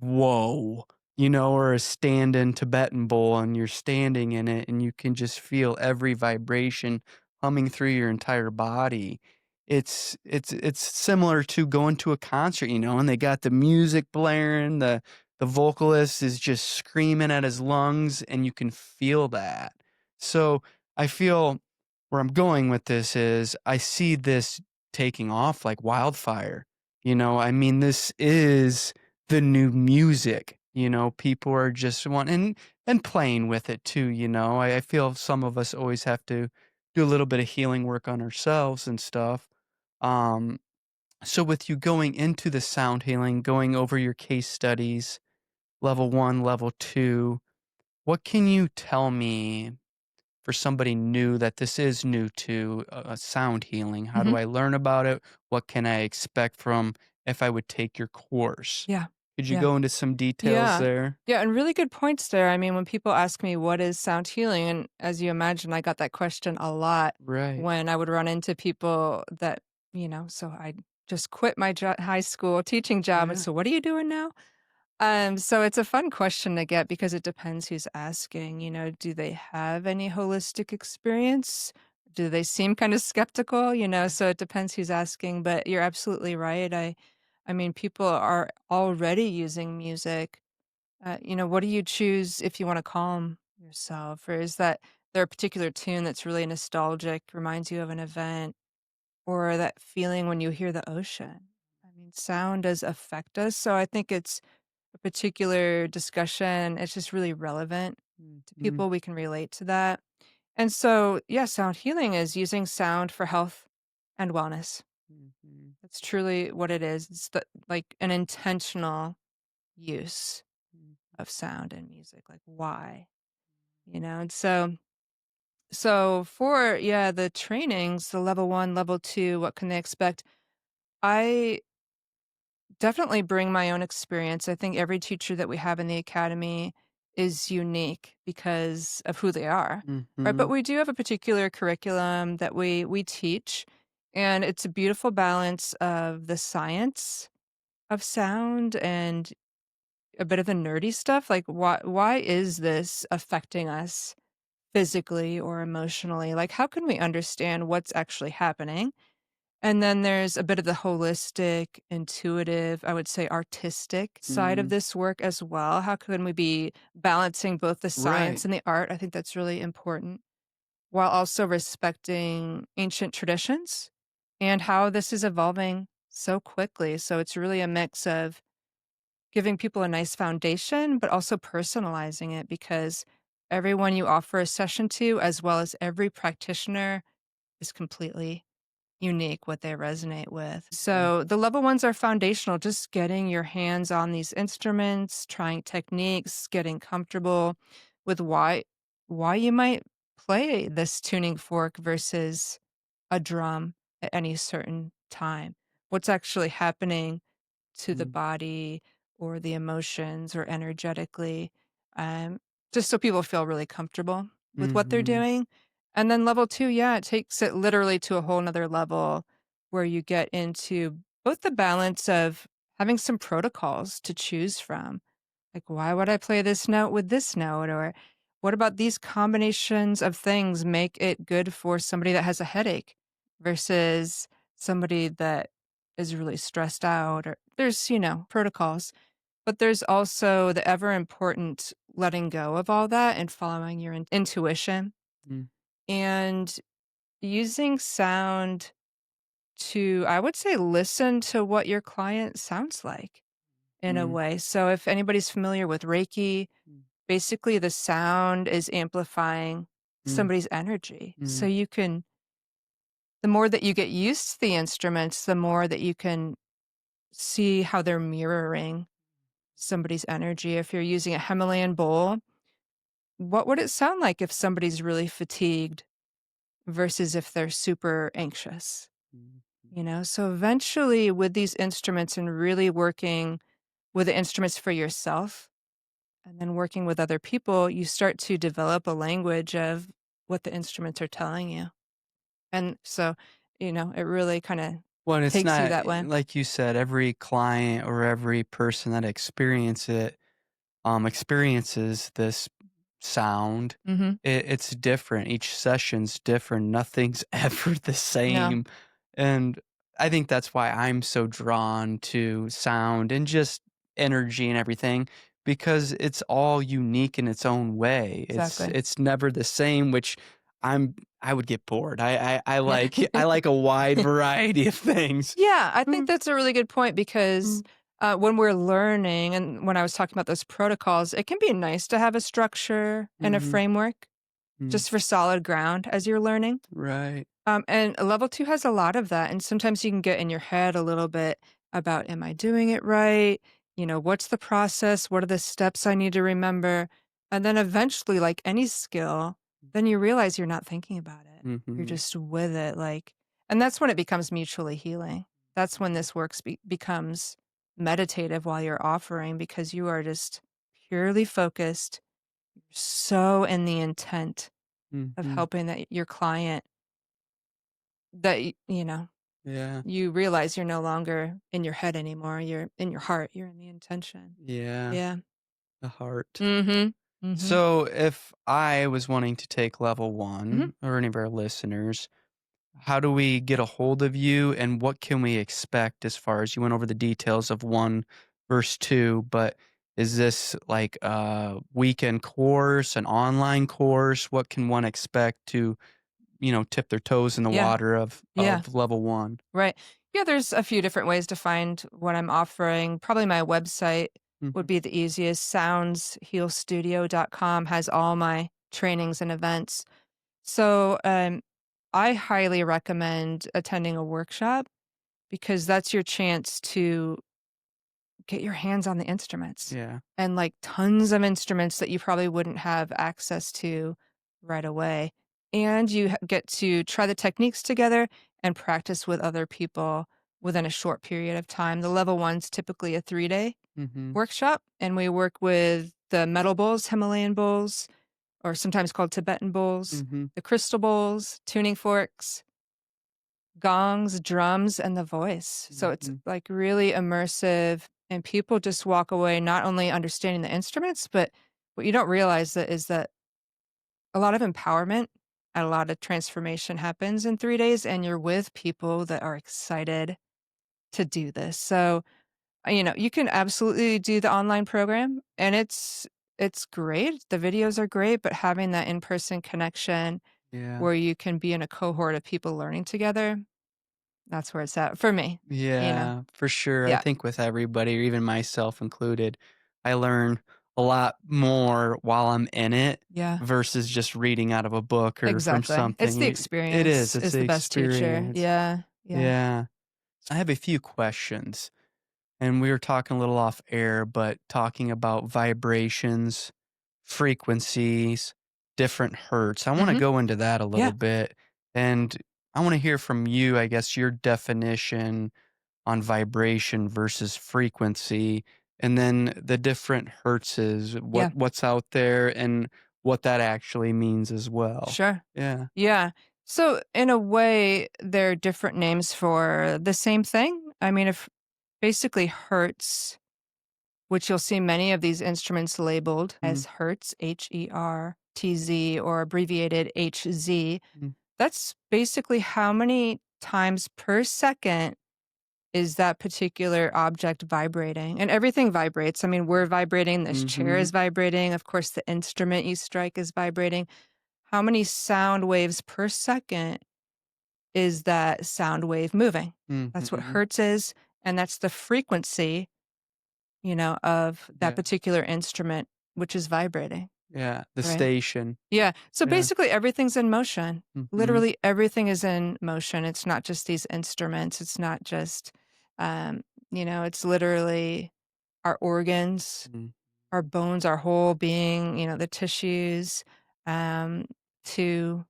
whoa, or a stand-in Tibetan bowl, and you're standing in it and you can just feel every vibration humming through your entire body. It's similar to going to a concert, and they got the music blaring, the vocalist is just screaming at his lungs and you can feel that. So I feel where I'm going with this is I see this taking off like wildfire. I mean, this is the new music. People are just wanting and playing with it too. I feel some of us always have to do a little bit of healing work on ourselves and stuff. Um, so with you going into the sound healing, going over your case studies, level one, level two, what can you tell me for somebody new that this is new to sound healing? How do Mhm. I learn about it? What can I expect from if I would take your course? Yeah. Could you Yeah. go into some details Yeah. there? Yeah, and really good points there. I mean, when people ask me what is sound healing, and as you imagine, I got that question a lot Right. when I would run into people so I just quit my high school teaching job. And Yeah. so, what are you doing now? So it's a fun question to get because it depends who's asking. Do they have any holistic experience? Do they seem kind of skeptical? So it depends who's asking. But you're absolutely right. I mean, people are already using music. What do you choose if you want to calm yourself? Or is that there a particular tune that's really nostalgic, reminds you of an event, or that feeling when you hear the ocean? I mean, sound does affect us. So I think it's a particular discussion. It's just really relevant to Mhm. people. We can relate to that. And so, yeah, sound healing is using sound for health and wellness. Mhm. That's truly what it is. It's like an intentional use Mhm. of sound and music. Like, why? And so for the trainings, the level 1, level 2, what can they expect? I definitely bring my own experience. I think every teacher that we have in the academy is unique because of who they are, right? But Mhm. we do have a particular curriculum that we teach, and it's a beautiful balance of the science of sound and a bit of the nerdy stuff. Like, why is this affecting us physically or emotionally? Like, how can we understand what's actually happening? And then there's a bit of the holistic, intuitive, I would say artistic side of Mhm. this work as well. How can we be balancing both the Right. science and the art? I think that's really important, while also respecting ancient traditions and how this is evolving so quickly. So it's really a mix of giving people a nice foundation, but also personalizing it, because everyone you offer a session to, as well as every practitioner, is completely unique what they resonate with. Yeah. So the level ones are foundational, just getting your hands on these instruments, trying techniques, getting comfortable with why you might play this tuning fork versus a drum at any certain time. What's actually happening to the Mm. body or the emotions or energetically, um, just so people feel really comfortable with what they're Mhm. doing. And then level 2, it takes it literally to a whole nother level where you get into both the balance of having some protocols to choose from. Like, why would I play this note with this note? Or what about these combinations of things make it good for somebody that has a headache versus somebody that is really stressed out? Or there's, protocols. But there's also the ever important letting go of all that and following your intuition Mm. and using sound to, I would say, listen to what your client sounds like in a Mm. way. So if anybody's familiar with Reiki, Mm. basically the sound is amplifying Mm. somebody's energy. So Mm. you can, the more that you get used to the instruments, the more that you can see how they're mirroring somebody's energy. If you're using a Himalayan bowl, what would it sound like if somebody's really fatigued versus if they're super anxious? Mm. So eventually with these instruments and really working with the instruments for yourself and then working with other people, you start to develop a language of what the instruments are telling you. And so, it really kind of Well, it's takes you not that way. like you said, every client or every person that experiences this sound. Mhm. It's different. Each session's different. Nothing's ever the No, same. And I think that's why I'm so drawn to sound and just energy and everything, because it's all unique in its own way. It's exactly. it's never the same, which I would get bored. I Yeah. like I like a wide variety of things. Yeah, I think Mm. that's a really good point because Mm. when we're learning, and when I was talking about those protocols, it can be nice to have a structure and a Mhm. framework Mm. just for solid ground as you're learning. Right. And level 2 has a lot of that, and sometimes you can get in your head a little bit about, "Am I doing it right? What's the process? What are the steps I need to remember?" And then eventually, like any skill, then you realize you're not thinking about it. You're Mhm. just with it, and that's when it becomes mutually healing. That's when this works becomes meditative while you're offering, because you are just purely focused, so in the intent of Mhm. helping that your client, that Yeah. you realize you're no longer in your head anymore, you're in your heart, you're in the intention. Yeah. Yeah. The heart. Mhm. Mhm. So if I was wanting to take level Mhm. 1 or any of our listeners, how do we get a hold of you and what can we expect as far as you went over the details of 1 verse 2, but is this like a weekend course, an online course? What can one expect to, tip their toes in the Yeah. water of Yeah. level 1? Right. Yeah, there's a few different ways to find what I'm offering. Probably my website would Mhm. be the easiest. soundshealstudio.com has all my trainings and events. So, I highly recommend attending a workshop, because that's your chance to get your hands on the instruments, Yeah. and, like, tons of instruments that you probably wouldn't have access to right away, and you get to try the techniques together and practice with other people within a short period of time. The level 1's typically a 3-day Mhm. workshop, and we work with the metal bowls, Himalayan bowls, or sometimes called Tibetan bowls, Mhm. the crystal bowls, tuning forks, gongs, drums, and the voice. So it's, Mhm. like, really immersive, and people just walk away not only understanding the instruments, but what you don't realize that is that a lot of empowerment and a lot of transformation happens in 3 days, and you're with people that are excited to do this. So, you can absolutely do the online program, and it's great. The videos are great, but having that in-person connection Yeah. where you can be in a cohort of people learning together, that's where it's at for me, you know? Yeah, for sure. I Yeah. think with everybody, or even myself included, I learn a lot more while I'm in it Yeah. versus just reading out of a book or from Exactly. It's something. the It is, experience it's is the the best teacher. experience. Yeah. Yeah. Yeah. I have a few questions. And we were talking a little off air, but talking about vibrations, frequencies, different hertz. I want to Mhm. go into that a Yeah. little bit. And I want to hear from you, I guess, your definition on vibration versus frequency, and then the different hertzes, Yeah. what's out there and what that actually means as well. Sure. Yeah. Yeah. So in a way, they're different names for the same thing. I mean, if basically hertz, which you'll see many of these instruments labeled Mm, as hertz, Hertz, or abbreviated Hz, mm, that's basically how many times per second is that particular object vibrating. And everything vibrates. I mean, we're vibrating, this chair mhm, is vibrating. Of course, the instrument you strike is vibrating. How many sound waves per second is that sound wave moving? That's what mhm. hertz is, and that's the frequency, of that Yeah. particular instrument, which is vibrating, Yeah. The right? station. Yeah. So Yeah. basically, everything's in motion. Mhm. Literally, everything is in motion. It's not just these instruments. It's not just, it's literally our organs, Mm. our bones, our whole being, the tissues, um, to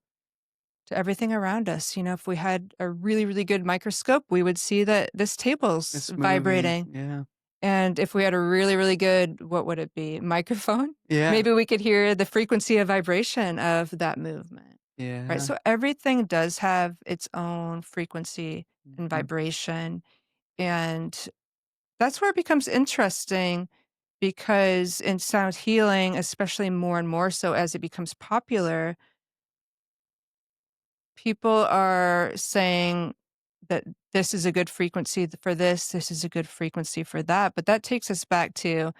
everything around us. If we had a really, really good microscope, we would see that this table's It's moving. vibrating. Yeah. And if we had a really, really good, what would it be, microphone? Yeah. Maybe we could hear the frequency of vibration of that movement, right? Yeah. So everything does have its own frequency and Mhm. vibration. And that's where it becomes interesting because in sound healing, especially more and more so as it becomes popular, people are saying that this is a good frequency for this is a good frequency for that. But that takes us back to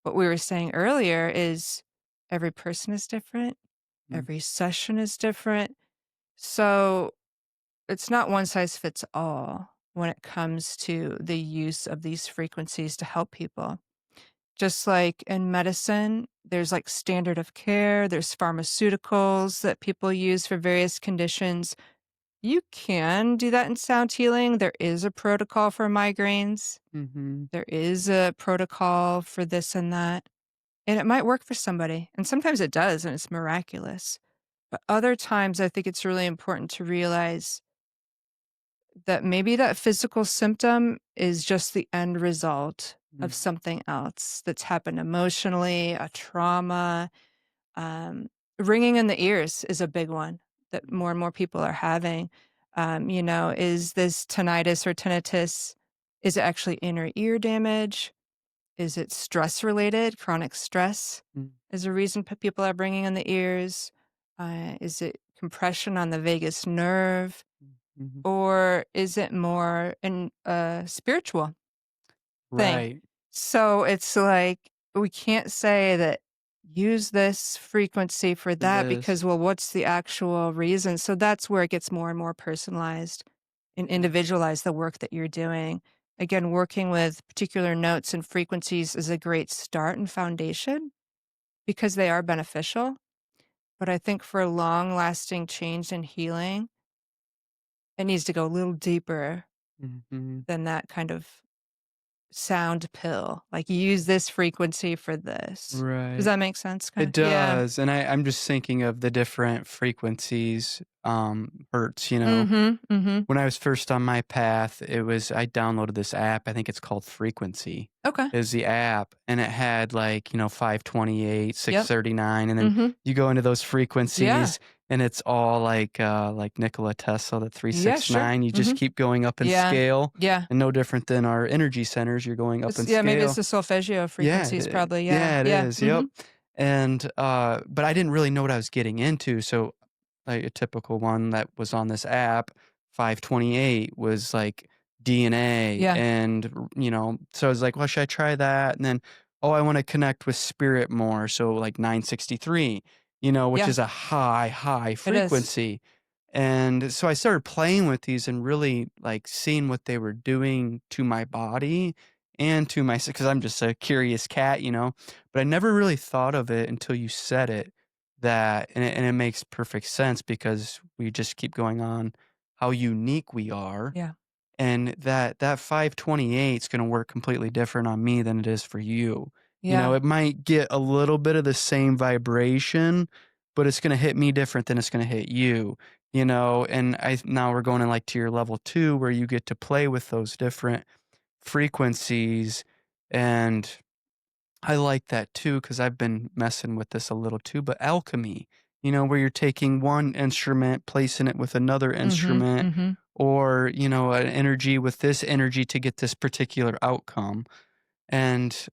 what we were saying earlier is every person is different, Mm. every session is different. So it's not one size fits all when it comes to the use of these frequencies to help people. Just like in medicine, there's like standard of care, there's pharmaceuticals that people use for various conditions. You can do that in sound healing. There is a protocol for migraines. Mhm. There is a protocol for this and that. And it might work for somebody. And sometimes it does, and it's miraculous. But other times, I think it's really important to realize that maybe that physical symptom is just the end result of Mm. something else that's happened emotionally, a trauma. Um, Ringing in the ears is a big one that more and more people are having. Is this tinnitus or tinnitus? Is it actually inner ear damage? Is it stress related? Chronic stress Mm. is a reason people are ringing in the ears. Is it compression on the vagus nerve? Mhm. Or is it more in spiritual thing? Right. So it's like we can't say that use this frequency for For that this. because, well, what's the actual reason? So that's where it gets more and more personalized and Yeah. individualized, the work that you're doing. Again, working with particular notes and frequencies is a great start and foundation because they are beneficial. But I think for long lasting change and healing, it needs to go a little deeper Mhm. than that kind of sound pill. Like, use this frequency for this. Does Right. that make sense? It Kinda yeah. does, and I'm just thinking of the different frequencies, hertz, Mhm, mhm. When I was first on my path, I downloaded this app, I think it's called Frequency, Okay. is the app, and it had, like, 528, Yep. 639, and then Mhm. you go into those Yeah. frequencies, and it's all like Nikola Tesla, the Yeah, sure. 369, you just Mhm. keep going up in Yeah. scale, Yeah. and no different than our energy centers, you're going up It's in yeah, maybe it's scale. the solfeggio Yeah, frequencies probably, yeah. yeah, it Yeah. is, yep, Mhm. and, but I didn't really know what I was getting into, so, like, a typical one that was on this app, 528 was, like, DNA, Yeah. and, so I was like, "Well, should I try that?" And then, "Oh, I wanna connect with spirit more," so, like, 963, which Yeah. is a high, high It is. frequency, and so I started playing with these and really, like, seeing what they were doing to my body and to my because I'm just a curious cat, but I never really thought of it until you said it, and it makes perfect sense because we just keep going on how unique we are, Yeah. and that 528 is gonna work completely different on me than it is for you. Yeah. It might get a little bit of the same vibration, but it's gonna hit me different than it's gonna hit you, and now we're going in, like, to your level 2 where you get to play with those different frequencies, and I like that too because 'cause I've been messing with this a little too, but alchemy, where you're taking one instrument, placing it with another Mhm, instrument, mhm. or, an energy with this energy to get this particular outcome, and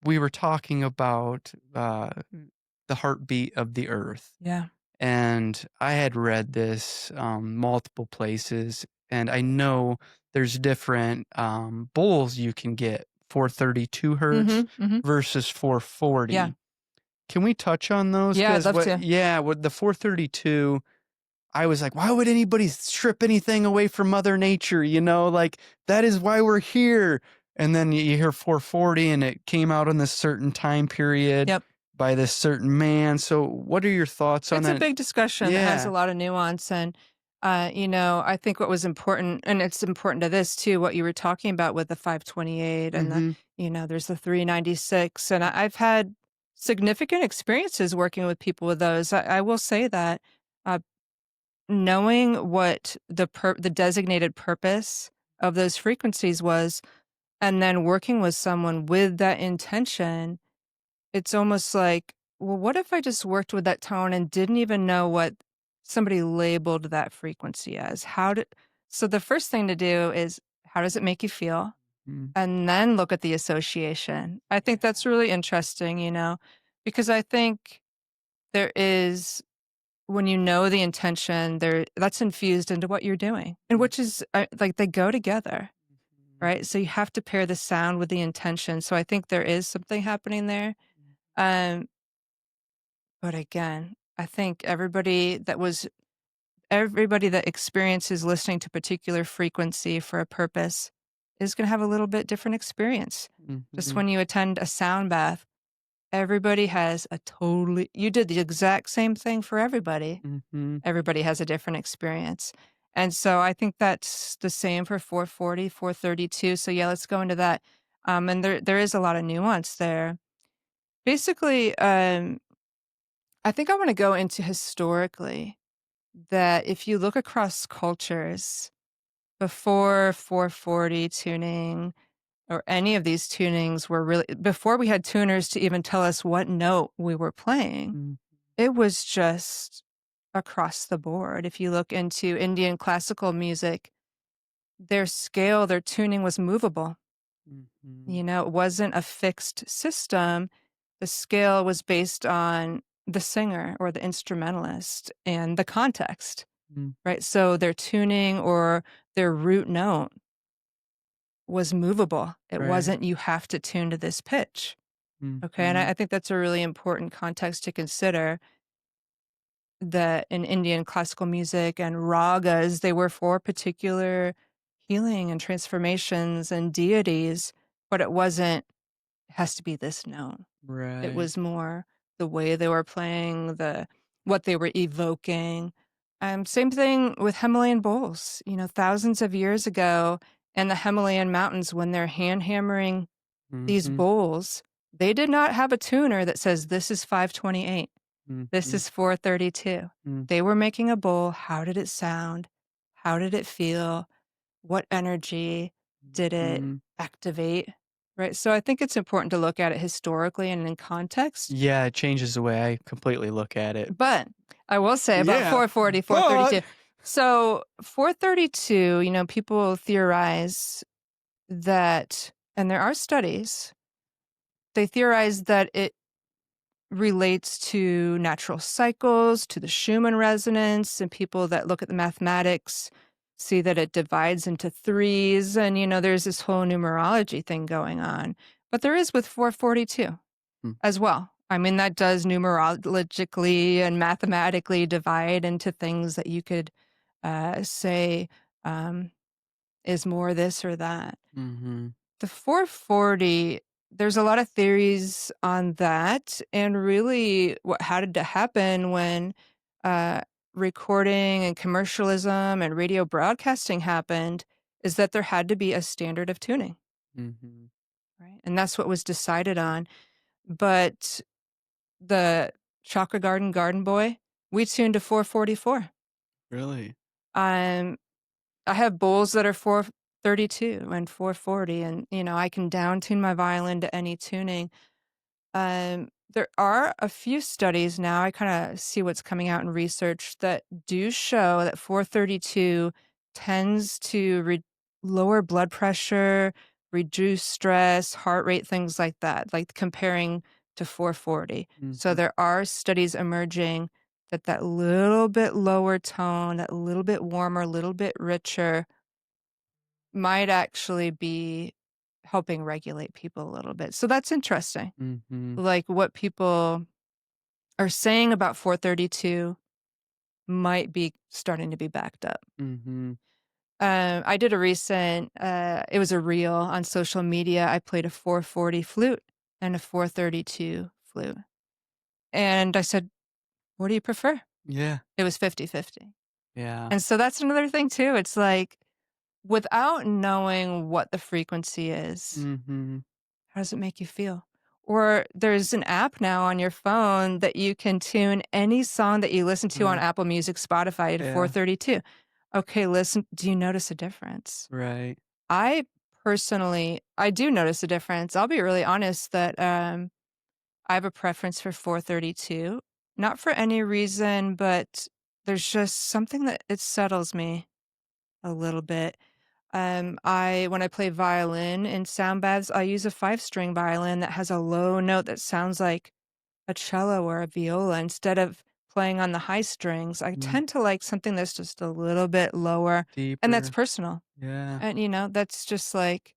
we were talking about, the heartbeat of the earth. Yeah. And I had read this multiple places, and I know there's different bowls you can get 432 hertz Mhm, mhm. versus Yeah. 440. Can we touch on those? Yeah, I'd Because love to. with the 432, I was like, why would anybody strip anything away from Mother Nature? Like that is why we're here. And then you hear 440, and it came out in this certain time period Yep. by this certain man. So, what are your thoughts on It's a that? big discussion that has a Yeah. lot of nuance, and, I think what was important and it's important to this too, what you were talking about with the 528 and Mhm. there's the 396, and I've had significant experiences working with people with those. I will say that, uh, knowing what the designated purpose of those frequencies was, and then working with someone with that intention, it's almost like, well, what if I just worked with that tone and didn't even know what somebody labeled that frequency as? So the first thing to do is, how does it make you feel? Mm. And then look at the association. I think that's really interesting, because I think there is, when you know the intention, that's infused into what you're doing, and Mm. which is like they go together, Mhm. right? So you have to pair the sound with the intention. So I think there is something happening there. Um, But again, I think everybody that experiences listening to particular frequency for a purpose is gonna have a little bit different experience. Just Mhm. when you attend a sound bath, everybody has a totally you did the exact same thing for everybody. Mhm. Everybody has a different experience. And so I think that's the same for 440, 432. So yeah, let's go into that. And there is a lot of nuance there. Basically, I think I wanna go into historically, that if you look across cultures before 440 tuning or any of these tunings were really before we had tuners to even tell us what note we were playing, Mm. it was just across the board. If you look into Indian classical music, their tuning was movable. Mhm. It wasn't a fixed system. The scale was based on the singer or the instrumentalist and the context, Mm. right? So their tuning or their root note was movable. It Right. wasn't, you have to tune to this pitch. Okay. And I Mhm. think that's a really important context to consider, that in Indian classical music and ragas, they were for particular healing and transformations and deities, but it wasn't, it has to be this note. It Right. was more the way they were playing, what they were evoking. Same thing with Himalayan bowls. Thousands of years ago, and the Himalayan mountains, when they're hand hammering these Mhm. bowls, they did not have a tuner that says, "This is 528. This Mhm. is 432." Mm. They were making a bowl. How did it sound? How did it feel? What energy did it Mhm. activate? Right? So I think it's important to look at it historically and in context. Yeah, it changes the way I completely look at it. But I will say about Yeah, 440, but 432. So 432, people theorize that, and there are studies, they theorize that it relates to natural cycles, to the Schumann resonance, and people that look at the mathematics see that it divides into threes. And, there's this whole numerology thing going on. But there is with 442 Mm. as well. I mean, that does numerologically and mathematically divide into things that you could say um, is more this or that. Mhm. The 440, there's a lot of theories on that, and really what had to happen when uh, recording and commercialism and radio broadcasting happened is that there had to be a standard of tuning, Mhm. right? And that's what was decided on. But the Chakra Garden Boy, we tuned to 444. Really? Um, I have bowls that are 432 and 440, and I can down tune my violin to any tuning. There are a few studies now. I kind of see what's coming out in research that do show that 432 tends to lower blood pressure, reduce stress, heart rate, things like that, like comparing to 440. So Mhm. there are studies emerging that little bit lower tone, that little bit warmer, little bit richer might actually be helping regulate people a little bit. So that's interesting. Mhm. Like, what people are saying about 432 might be starting to be backed up. Mhm. I did a recent, it was a reel on social media. I played a 440 flute and a 432 flute. And I said, "What do you prefer?" Yeah. It was 50-50. Yeah. And so that's another thing too. It's like, without knowing what the frequency is, Mhm. how does it make you feel? Or there's an app now on your phone that you can tune any song that you listen to on Right. Apple Music, Spotify to Yeah. 432. Okay, listen, do you notice a difference? Right. I personally, I do notice a difference. I'll be really honest that I have a preference for 432, not for any reason, but there's just something that it settles me a little bit. I when I play violin in sound baths, I use a 5-string violin that has a low note that sounds like a cello or a viola instead of playing on the high strings. I Mm. tend to like something that's just a little bit lower, and that's Deeper. personal. Yeah. And that's just like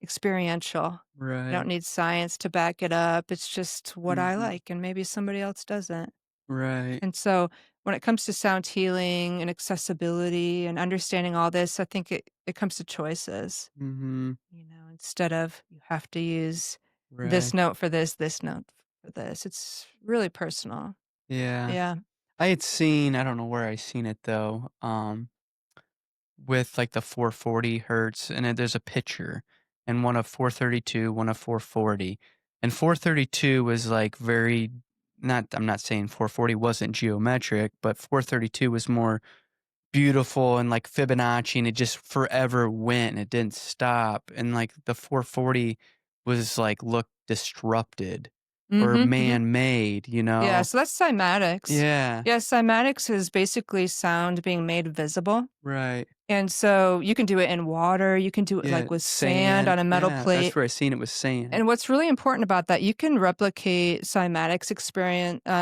experiential. I don't Right. need science to back it up. It's just what I Mhm. like, and maybe somebody else doesn't. Right. And so when it comes to sound healing and accessibility and understanding all this, I think it comes to choices, Mhm. instead of you have to use this Right. note for this note for this. It's really personal. Yeah. Yeah. I had seen, I don't know where I seen it though, with like the 440 hertz, and there's a picture, and one of 432, one of 440. And 432 was like very, not, I'm not saying 440 wasn't geometric, but 432 was more beautiful and like Fibonacci, and it just forever went and it didn't stop. And like the 440 was like looked disrupted or Mhm, mhm. man made, you Yeah, know? so that's cymatics. Yeah. Yeah, cymatics is basically sound being made visible. Right. And so you can do it in water, you can do it Yeah. like with sand Sand. on a metal Yeah. That's plate. where I seen it was sand. And what's really important about that, you can replicate cymatics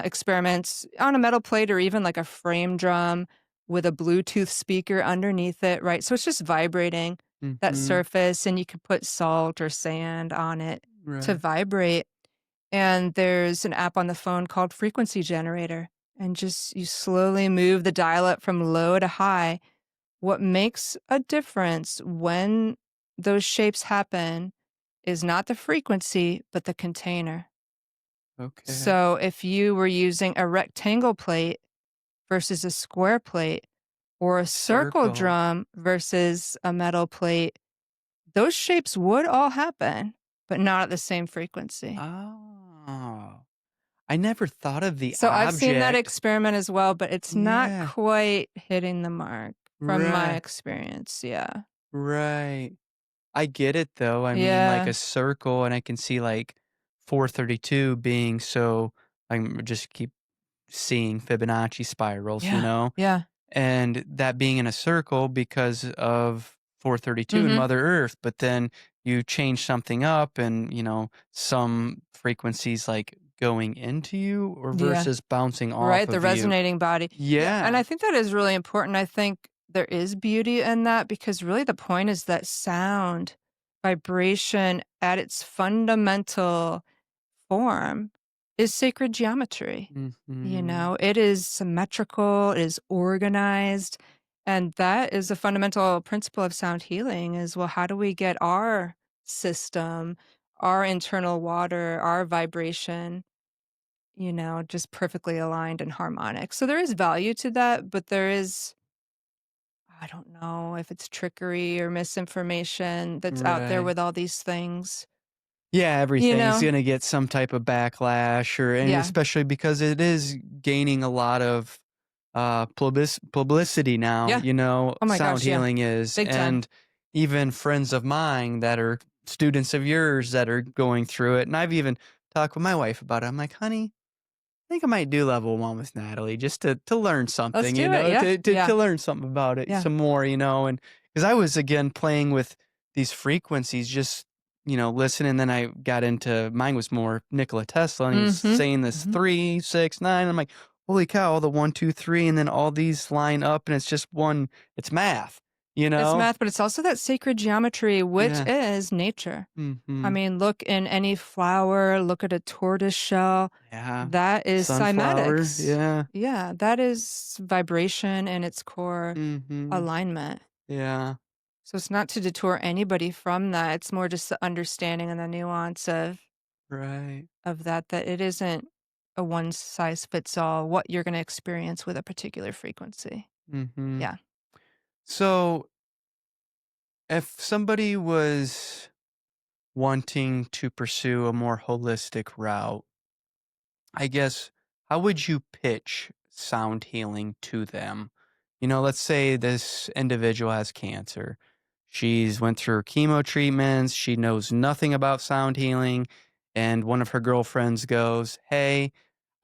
experiments on a metal plate or even like a frame drum with a Bluetooth speaker underneath it, right? So it's just vibrating that Mhm. surface, and you can put salt or sand on it to Right. vibrate. And there's an app on the phone called Frequency Generator, and just you slowly move the dial up from low to high. What makes a difference when those shapes happen is not the frequency, but the container. Okay. So if you were using a rectangle plate versus a square plate, or a circle Circle. drum versus a metal plate, those shapes would all happen, but not at the same frequency. Oh, I never thought of the So I've seen that object. experiment as well, but it's not Yeah, quite hitting the mark from my right, experience. Yeah. right. I get it though. I mean, like Yeah. a circle, and I can see like 432 being so. I'm just keep seeing Fibonacci spirals, Yeah. Yeah. and that being in a circle because of 432 and Mhm. Mother Earth. But then you change something up, and some frequencies like going into you or Yeah. versus bouncing off Right, the of you. resonating body. Yeah, and Yeah. I think that is really important. I think there is beauty in that because really the point is that sound, vibration at its fundamental form is sacred geometry. Hmm. It is symmetrical, it is organized, and that is a fundamental principle of sound healing is, well, how do we get our system, our internal water, our vibration, just perfectly aligned and harmonic. So there is value to that, but there is, I don't know if it's trickery or misinformation that's out there Right. with all these things. Yeah, You everything's know? gonna get some type of backlash, and Yeah. especially because it is gaining a lot of publicity now. Yeah. Oh my Sound gosh, yeah. healing is, Big time. and even friends of mine that are students of yours that are going through it, and I've even talked with my wife about it. I'm like, honey, I think I might do level 1 with Natalie just to learn Let's something, do it. Yeah. to Yeah. learn something about it Yeah. some more, and because I was again playing with these frequencies, just listening. Then I got into mine was more Nikola Tesla, and he was Mhm. saying this Mhm. 3, 6, 9. I'm like, holy cow! All the 1, 2, 3, and then all these line up, and it's just one. It's math, you It's know? math, but it's also that sacred geometry, which Yeah. is nature. I Hmm. mean, look in any flower, look at a tortoise shell. Yeah. That is Sunflower. cymatics. Yeah. Yeah, that is vibration and its core Hmm. alignment. Yeah. So it's not to detour anybody from that. It's more just the understanding and the nuance Right. of that it isn't a one size fits all what you're going to experience with a particular frequency. Hmm. Yeah. So, if somebody was wanting to pursue a more holistic route, I guess, how would you pitch sound healing to them? Let's say this individual has cancer. She's went through chemo treatments. She knows nothing about sound healing. And one of her girlfriends goes, hey,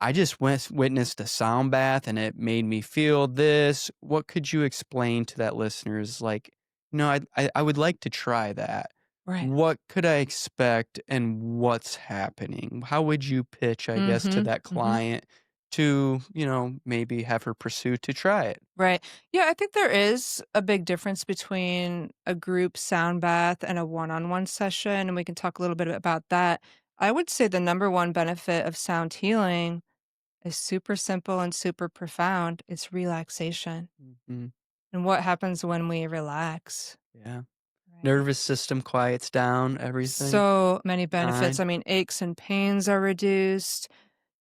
I just witnessed a sound bath and it made me feel this. What could you explain to that listeners? Like, no, I would like to try that. Right. What could I expect and what's happening? How would you pitch, I guess, to Mhm. that Mhm. client to, maybe have her pursue to try it? Right. Yeah, I think there is a big difference between a group sound bath and a one-on-one session, and we can talk a little bit about that. I would say the number one benefit of sound healing is super simple and super profound. It's relaxation. Mhm. And what happens when we relax, Yeah. right? Nervous system quiets down, everything. So many benefits. Mind. I mean, aches and pains are reduced.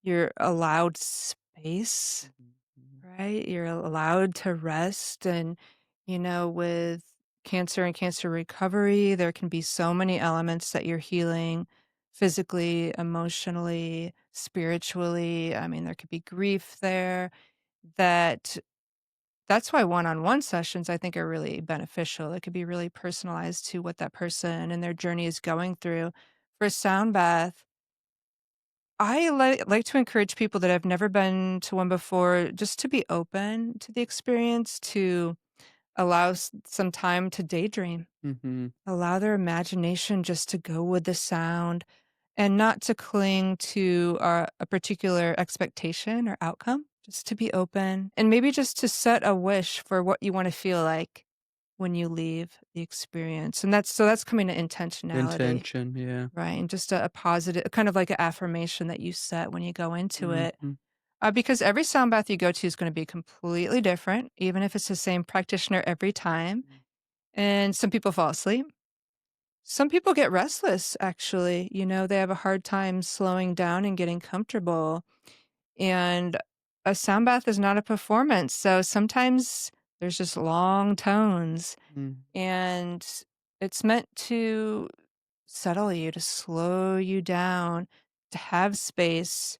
You're allowed space. Mhm. Right? You're allowed to rest and, with cancer and cancer recovery, there can be so many elements that you're healing physically, emotionally, spiritually. I mean, there could be grief there that that's why one-on-one sessions I think are really beneficial. It could be really personalized to what that person and their journey is going through. For a sound bath, I like to encourage people that have never been to one before just to be open to the experience, to allow some time to daydream, Mhm. allow their imagination just to go with the sound and not to cling to a particular expectation or outcome, just to be open and maybe just to set a wish for what you want to feel like when you leave the experience. And that's coming to intentionality. Intention, yeah. Right, and just a positive kind of like an affirmation that you set when you go into it. Mhm. Because every sound bath you go to is gonna be completely different, even if it's the same practitioner every time, and some people fall asleep. Some people get restless, actually, they have a hard time slowing down and getting comfortable, and a sound bath is not a performance, so sometimes there's just long tones Mm. and It's meant to settle you, to slow you down, to have space,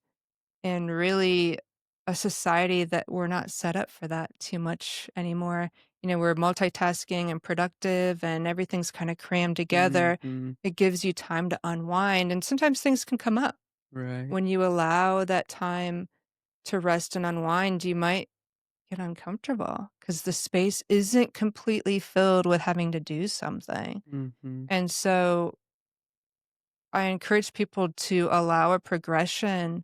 and really a society that we're not set up for that too much anymore. We're multitasking and productive and everything's kind of crammed together. Mhm. It gives you time to unwind, and sometimes things can come up. Right. When you allow that time to rest and unwind, you might get uncomfortable because the space isn't completely filled with having to do something. Mhm. And so I encourage people to allow a progression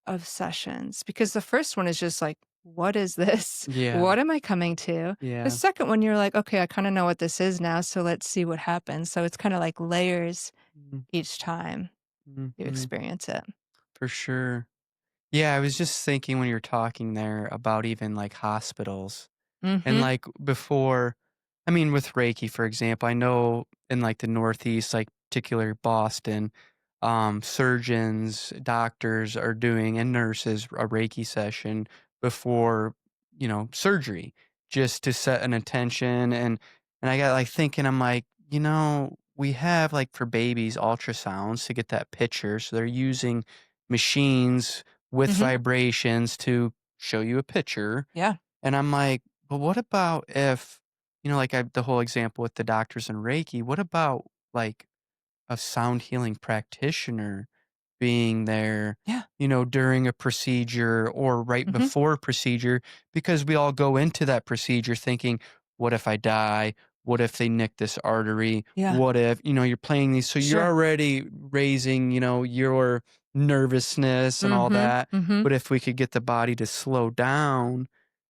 of sessions because the first one is just like, what is this? Yeah. What am I coming to? The Yeah. second one, you're like, okay, I kind of know what this is now. So let's see what happens. So it's kind of like layers Mhm. each time you Mhm. experience it. For sure. Yeah, I was just thinking when you were talking there about even, like, hospitals. And, Mm-hmm. like, before I mean, with Reiki, for example, I know in, like, the Northeast, like, particular Boston, surgeons, doctors are doing and nurses a Reiki session before, surgery just to set an intention, and I got, like, thinking, I'm like, we have, like, for babies, ultrasounds to get that picture, so they're using machines with Mm-hmm. vibrations to show you a picture, Yeah. and I'm like, but what about if, like the whole example with the doctors and Reiki, what about like a sound healing practitioner being there, Yeah. during a procedure or right Mm-hmm. before a procedure? Because we all go into that procedure thinking, what if I die? What if they nick this artery? Yeah. What if, you're playing these? So you're Sure. already raising, your nervousness and all Mm-hmm. that. Mm-hmm. But if we could get the body to slow down,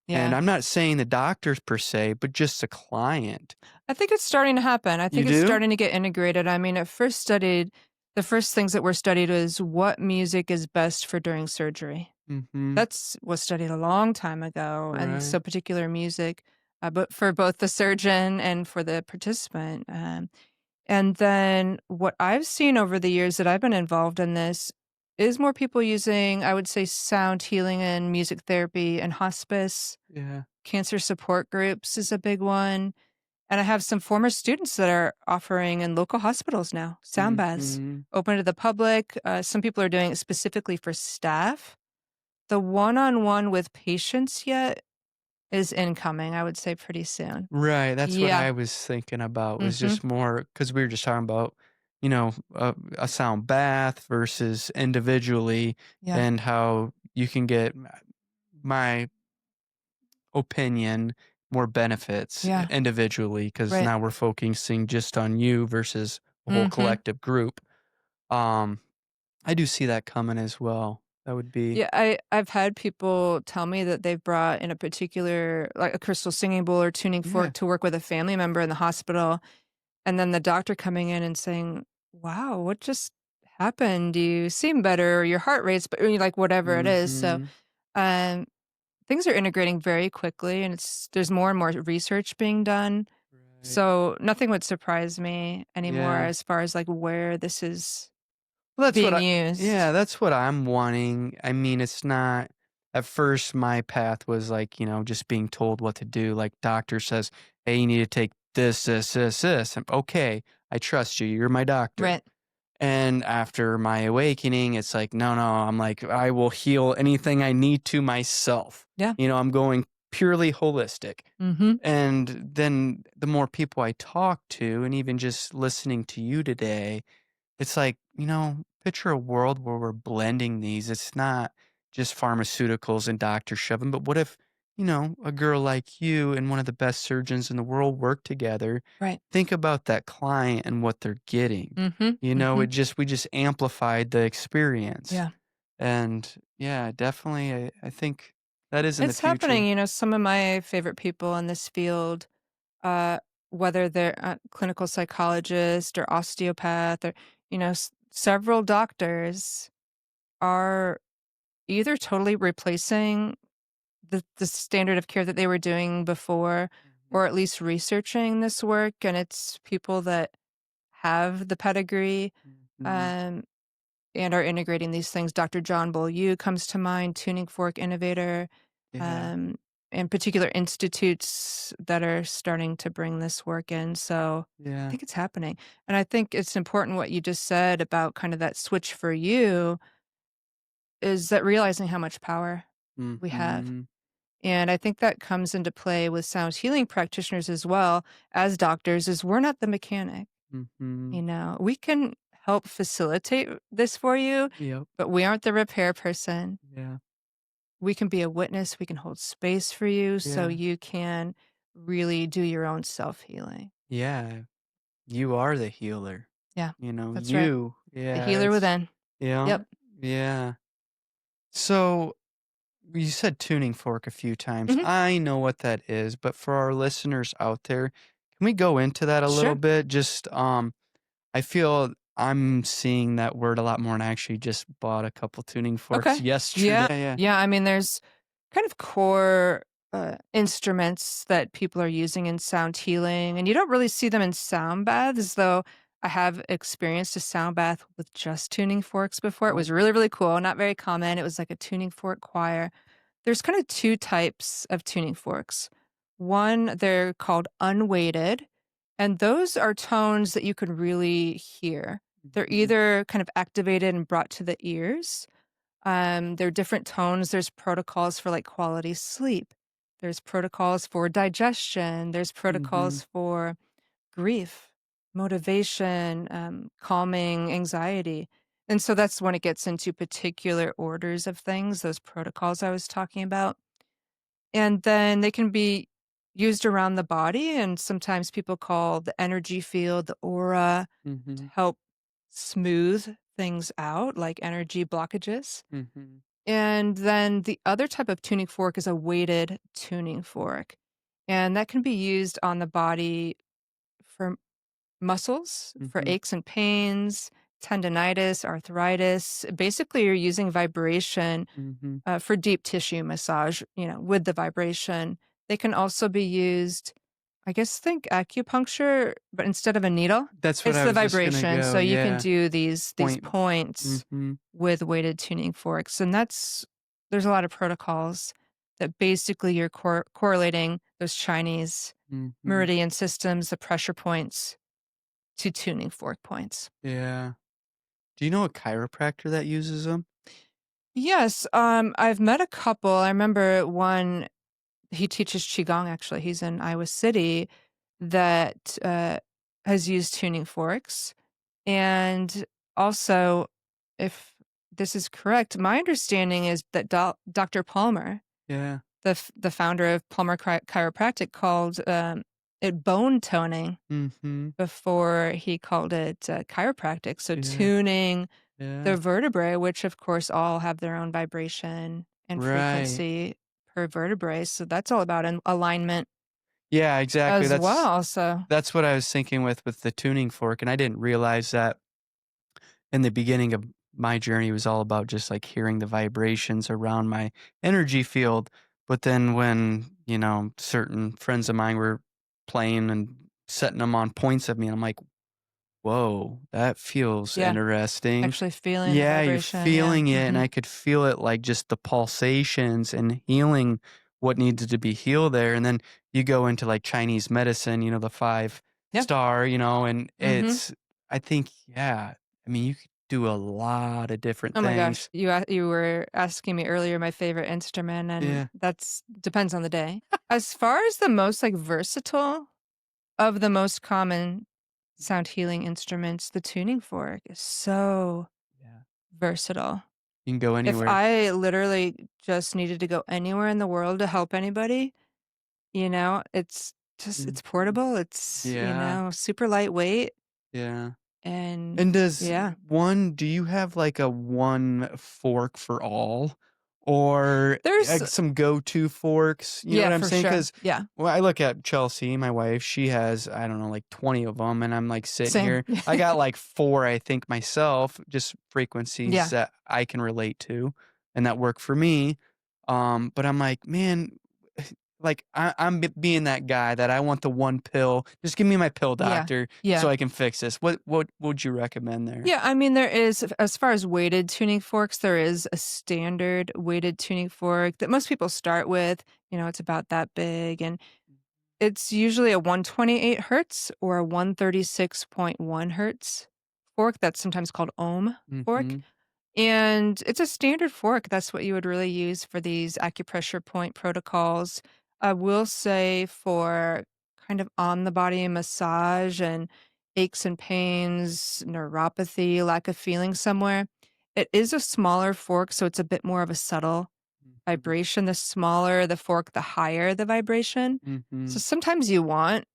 and Yeah. I'm not saying the doctors per se, but just a client. I think it's starting to happen. I You think it's do? starting to get integrated. I mean, the first things that were studied was what music is best for during surgery. Mhm. That's was studied a long time ago, and Right. so particular music, but for both the surgeon and for the participant. And then what I've seen over the years that I've been involved in this is more people using, I would say, sound healing and music therapy and hospice. Yeah. Cancer support groups is a big one. And I have some former students that are offering in local hospitals now, sound baths, Mhm. open to the public. Some people are doing it specifically for staff. The one-on-one with patients yet is incoming, I would say pretty soon. Right, that's what Yeah. I was thinking about, was Mhm. just more because we were just talking about, a sound bath versus individually Yeah. and how you can get my opinion, more benefits Yeah. individually because Right. now we're focusing just on you versus a whole Mhm. collective group. Um, I do see that coming as well. That would be Yeah, I've had people tell me that they've brought in a particular like a crystal singing bowl or tuning yeah. fork to work with a family member in the hospital, and then the doctor coming in and saying, "Wow, what just happened? You seem better, or your heart rate's but like whatever it is." So, Mhm. um things are integrating very quickly, and there's more and more research being done. Right. So nothing would surprise me anymore Yeah. as far as like where this is Well, being used. that's what I'm wanting. I mean, it's not at first my path was like, just being told what to do. Like doctor says, "Hey, you need to take this, this, this, this." Okay, I trust you. You're my doctor. Right. And after my awakening, it's like, no, no, I'm like, I will heal anything I need to myself. Yeah. I'm going purely holistic. Mhm. And then the more people I talk to, and even just listening to you today, it's like, picture a world where we're blending these. It's not just pharmaceuticals and doctors shoving, but what if, a girl like you and one of the best surgeons in the world work together? Right. Think about that client and what they're getting. Mhm. Mhm. We just amplified the experience. Yeah. And yeah, definitely I think that is in the It's happening, future. some of my favorite people in this field, uh, whether they're a clinical psychologist or osteopath or, several doctors are either totally replacing the standard of care that they were doing before, Mhm. or at least researching this work, and it's people that have the pedigree, Mhm. um, and are integrating these things. Dr. John Beaulieu comes to mind, tuning fork innovator. Yeah. Um, and particular institutes that are starting to bring this work in. So I Yeah. think it's happening. And I think it's important what you just said about kind of that switch for you is that realizing how much power we have. Mhm. And I think that comes into play with sound healing practitioners as well as doctors is we're not the mechanic. Mhm. We can help facilitate this for you, Yep. but we aren't the repair person. Yeah. We can be a witness, we can hold space for you so Yeah. you can really do your own self-healing. Yeah. You are the healer. Yeah, You know, that's right. you. The Yeah, healer it's within. yeah. Yep. Yeah. So, you said tuning fork a few times. Mhm. I know what that is, but for our listeners out there, can we go into that a little Sure. bit? Just I feel I'm seeing that word a lot more, and I actually just bought a couple tuning forks Okay. yesterday. Yeah. Yeah. Yeah, I mean, there's kind of core, instruments that people are using in sound healing, and you don't really see them in sound baths, though I have experienced a sound bath with just tuning forks before. It Oh. was really, really cool, not very common. It was like a tuning fork choir. There's kind of 2 types of tuning forks. One, they're called unweighted, and those are tones that you can really hear. They're Mhm. either kind of activated and brought to the ears. There are different tones. There's protocols for like quality sleep. There's protocols for digestion. There's Mhm. protocols for grief, motivation, calming anxiety. And so that's when it gets into particular orders of things, those protocols I was talking about. And then they can be used around the body. And sometimes people call the energy field, the aura, to Mhm. help smooth things out, like energy blockages. Mhm. And then the other type of tuning fork is a weighted tuning fork. And that can be used on the body for muscles, for Mhm. aches and pains, tendonitis, arthritis. Basically, you're using vibration Mhm. for deep tissue massage, with the vibration. They can also be used, I guess, think acupuncture, but instead of a needle, That's what it's I the was just gonna vibration. So go. you can Yeah. do these Point. points Mhm. with weighted tuning forks, and there's a lot of protocols that basically you're correlating those Chinese Mhm. meridian systems, the pressure points, to tuning fork points. Yeah. Do you know a chiropractor that uses them? Yes, I've met a couple. I remember one. He teaches qigong. Actually, he's in Iowa City. That has used tuning forks, and also, if this is correct, my understanding is that Dr. Palmer, Yeah. the founder of Palmer Chiropractic, called it bone toning Mhm. before he called it chiropractic. So Yeah. tuning Yeah. the vertebrae, which of course all have their own vibration and Right. frequency per vertebrae. So that's all about an alignment Yeah, exactly. as That's well. So that's what I was thinking with the tuning fork, and I didn't realize that in the beginning of my journey was all about just like hearing the vibrations around my energy field. But then when, certain friends of mine were playing and setting them on points of me, and I'm like, whoa, that feels yeah, interesting. actually feeling the Yeah, you're vibration. Yeah. feeling it, and I could feel it like just the pulsations and healing what needed to be healed there. And then you go into like Chinese medicine, the five Yeah. star, and hmm I think, yeah, I mean, you could do a lot of different Oh my gosh. things. You were asking me earlier my favorite instrument, and Yeah. that's depends on the day. As far as the most like versatile of the most common sound healing instruments, the tuning fork is so Yeah. versatile. You can go If anywhere. I literally just needed to go anywhere in the world to help anybody, it's Mhm. portable, it's, Yeah. super lightweight Yeah. and And yeah. do you have like a one fork for all or There's like some go-to forks? You know yeah, what I'm for saying? sure. Because Yeah. I look at Chelsea, my wife, she has, I don't know, like 20 of them. And I'm like sitting Same. here. I got like four, I think, myself, just frequencies Yeah. that I can relate to and that work for me. But I'm like, man, like, being that guy that I want the one pill. Just give me my pill, Yeah. doctor, so Yeah. I can fix this. What would you recommend there? Yeah, I mean, there is as far as weighted tuning forks, there is a standard weighted tuning fork that most people start with. It's about that big, and it's usually a 128 hertz or a 136.1 hertz fork. That's sometimes called ohm fork. Mhm. And it's a standard fork. That's what you would really use for these acupressure point protocols. I will say for kind of on the body massage and aches and pains, neuropathy, lack of feeling somewhere, it is a smaller fork. So it's a bit more of a subtle Mhm. vibration. The smaller the fork, the higher the vibration. So Mhm. sometimes you want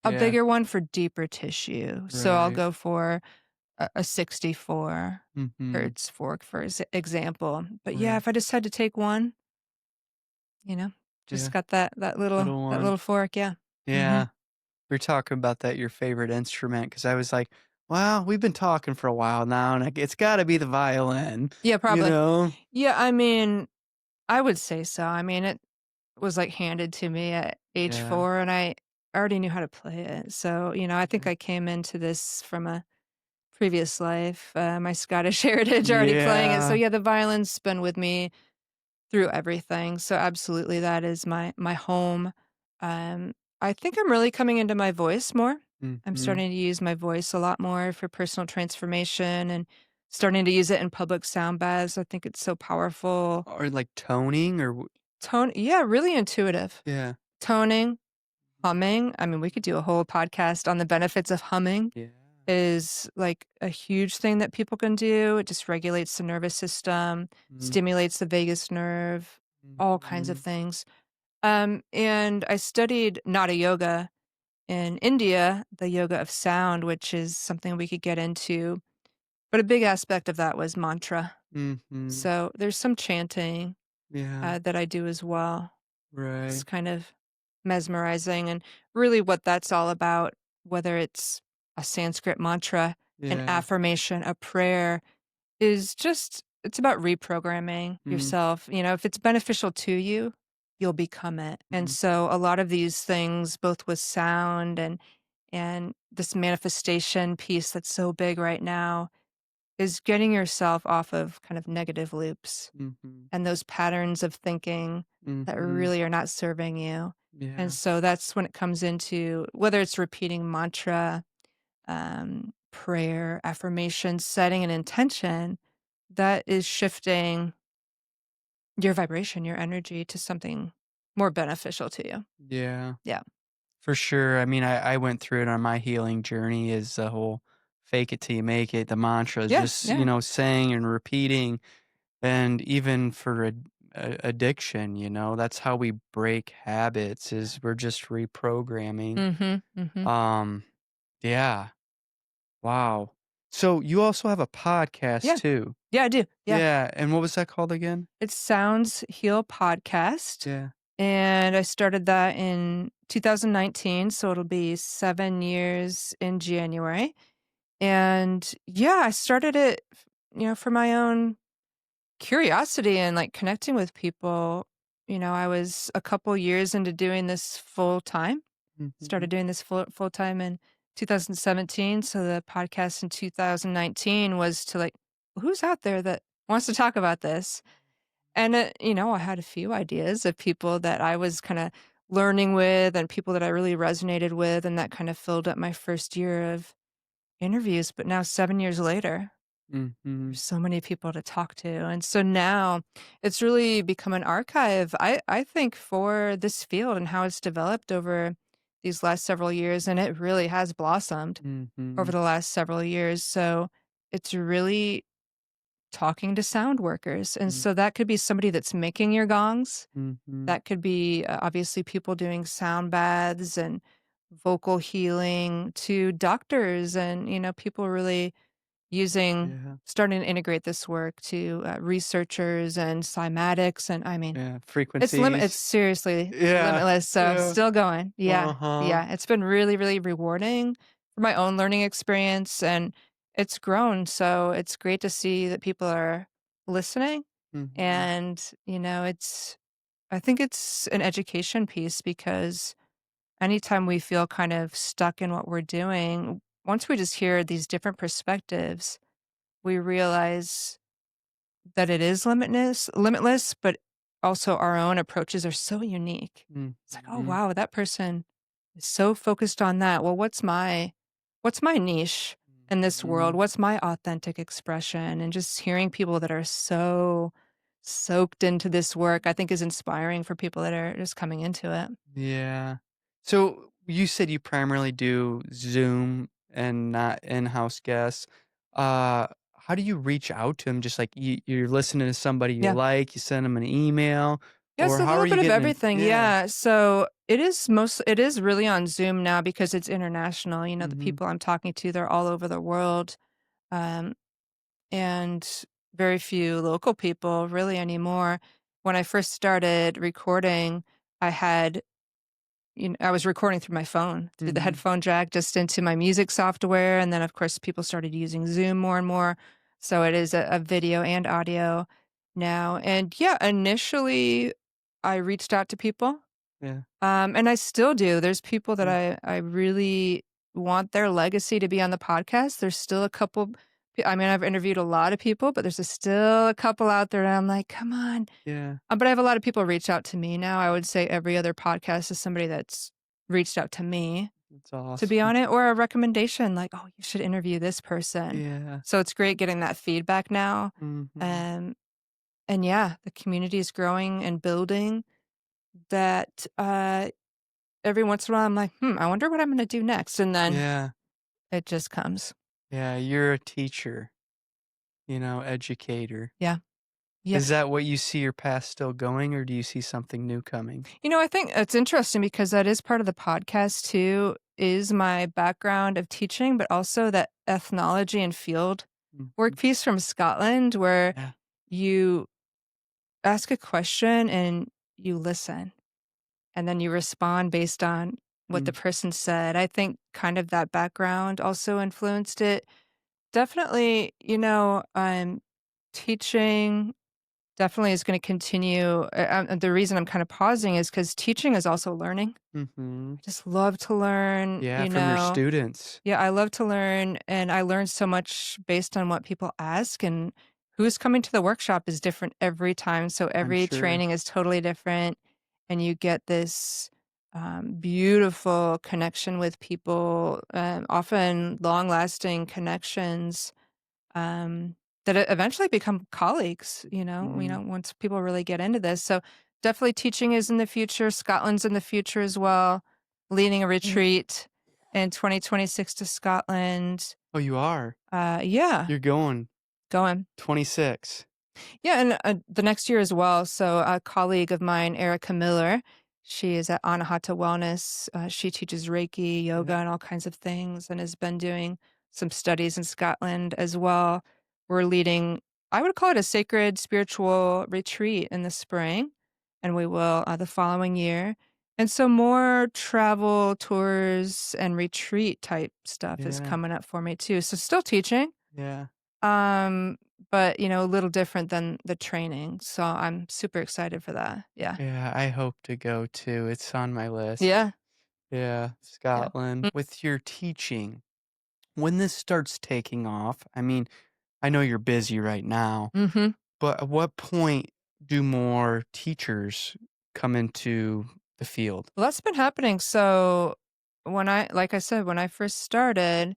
a Yeah. bigger one for deeper tissue. So I'll Right. go for a 64 Mhm. hertz fork, for example. But yeah, Right. if I just had to take one, you know, just Yeah. got that little Little that one. little fork, yeah. Mhm. Yeah. We're talking about that your favorite instrument because I was like, "Well, we've been talking for a while now, and it's gotta be the violin," Yeah, you probably. know? Yeah, I mean, I would say so. I mean, it was, like, handed to me at age Yeah. 4, and I already knew how to play it. So, I think Yeah. I came into this from a previous life, my Scottish heritage already playing it. So, Yeah. yeah, the violin's been with me through everything. So absolutely that is my home. Um, I think I'm really coming into my voice more. I'm Mhm. starting to use my voice a lot more for personal transformation and starting to use it in public sound baths. I think it's so powerful. Or, like, toning or Tone, yeah, really intuitive. yeah. Toning, humming. I mean, we could do a whole podcast on the benefits of humming. Yeah. Is like a huge thing that people can do. It just regulates the nervous system, Mm. stimulates the vagus nerve, all kinds of Mhm. things. And I studied Nata yoga in India, the yoga of sound, which is something we could get into. But a big aspect of that was mantra. Mhm. So there's some chanting Yeah. that I do as well. It's Right. kind of mesmerizing, and really what that's all about, whether it's a Sanskrit mantra, an Yeah. affirmation, a prayer, is just it's about reprogramming Mm. yourself. If it's beneficial to you, you'll become it. And Mhm. so a lot of these things, both with sound and this manifestation piece that's so big right now, is getting yourself off of kind of negative loops Mhm. and those patterns of thinking that Mhm. really are not serving you. And Yeah. so that's when it comes into whether it's repeating mantra, prayer, affirmation, setting an intention that is shifting your vibration, your energy to something more beneficial to you. Yeah. Yeah. For sure. I mean, I went through it on my healing journey is the whole fake it till you make it, the mantras, Yeah. just, Yeah. saying and repeating. And even for addiction, that's how we break habits is we're just reprogramming. Mhm. Mhm. Um, yeah. Wow. So you also have a podcast Yeah. too. Yeah, I do. Yeah. Yeah. And what was that called again? It's Sounds Heal Podcast. Yeah. And I started that in 2019. So it'll be 7 years in January. And yeah, I started it, for my own curiosity and like connecting with people. I was a couple years into doing this full time. Mhm. Started doing this full time in 2017. So the podcast in 2019 was to like, who's out there that wants to talk about this? And I had a few ideas of people that I was kind of learning with and people that I really resonated with, and that kind of filled up my first year of interviews. But now 7 years later, Mhm. there's so many people to talk to. And so now it's really become an archive, I think, for this field and how it's developed over these last several years. And it really has blossomed over Mhm. the last several years. So it's really talking to sound workers. And Mhm. so that could be somebody that's making your gongs. Mhm. That could be obviously people doing sound baths and vocal healing to doctors and, people really using Yeah. starting to integrate this work to researchers and cymatics, and I mean, Yeah. it's Frequencies. seriously Yeah. limitless. So Yeah. still going. Yeah. Uh-huh. Yeah. It's been really, really rewarding for my own learning experience, and it's grown. So it's great to see that people are listening, Mhm. and it's I think it's an education piece because anytime we feel kind of stuck in what we're doing, once we just hear these different perspectives, we realize that it is limitless, but also our own approaches are so unique. It's like, "Oh, Mhm. wow, that person is so focused on that. Well, what's my niche in this world? Mhm. What's my authentic expression?" And just hearing people that are so soaked into this work, I think is inspiring for people that are just coming into it. Yeah. So you said you primarily do Zoom and not in-house guests. How do you reach out to them? Just like you're listening to somebody you Yeah. like, you send them an email, Yes, or a how are little you bit of getting in? everything, Yeah. yeah. So, it is really on Zoom now because it's international, the Mhm. people I'm talking to, they're all over the world, um, and very few local people really anymore. When I first started recording, I had I was recording through my phone, through the Mhm. headphone jack just into my music software, and then, of course, people started using Zoom more and more, so it is a video and audio now, and, yeah, initially, I reached out to people, Yeah. and I still do. There's people that Yeah. I really want their legacy to be on the podcast. There's still a couple I mean, I've interviewed a lot of people, but there's still a couple out there that I'm like, "Come on." Yeah. But I have a lot of people reach out to me now. I would say every other podcast is somebody that's reached out to me That's to be awesome. on it or a recommendation like, "Oh, you should interview this person." Yeah. So it's great getting that feedback now. Mhm. Um, and yeah, the community is growing and building that, every once in a while I'm like, I wonder what I'm gonna do next." And then Yeah. it just comes. Yeah. You're a teacher, educator. Yeah. Yeah. Is that what you see your path still going, or do you see something new coming? I think it's interesting because that is part of the podcast too, is my background of teaching, but also that ethnology and field work Mhm. piece from Scotland where Yeah. you ask a question and you listen and then you respond based on what the Mm. person said. I think kind of that background also influenced it. Definitely, teaching definitely is going to continue. The reason I'm kind of pausing is because teaching is also learning. Mhm. I just love to learn, Yeah, from your students, Yeah, I love to learn, and I learn so much based on what people ask, and who's coming to the workshop is different every time, so I'm every sure. training is totally different, and you get this, beautiful connection with people, often long-lasting connections um, that eventually become colleagues, Mhm. once people really get into this. So definitely teaching is in the future. Scotland's in the future as well. Leading a Yeah. retreat in 2026 to Scotland. Oh, you are? Yeah, You're going going. 26. Yeah, and the next year as well. So a colleague of mine, Erica Miller, she is at Anahata Wellness. She teaches Reiki, yoga, Yeah, and all kinds of things, and has been doing some studies in Scotland as well. We're leading, I would call it a sacred spiritual retreat in the spring, and we will the following year. And so more travel, tours, and retreat type stuff is yeah, coming up for me too. So still teaching. yeah, Um, but, a little different than the training, so I'm super excited for that. Yeah. yeah, I hope to go too, it's on my list. Yeah. Yeah, Yeah. Scotland. With your teaching, when this starts taking off, I mean, I know you're busy right now, Mhm. but at what point do more teachers come into the field? Well, that's been happening, so like I said, when I first started,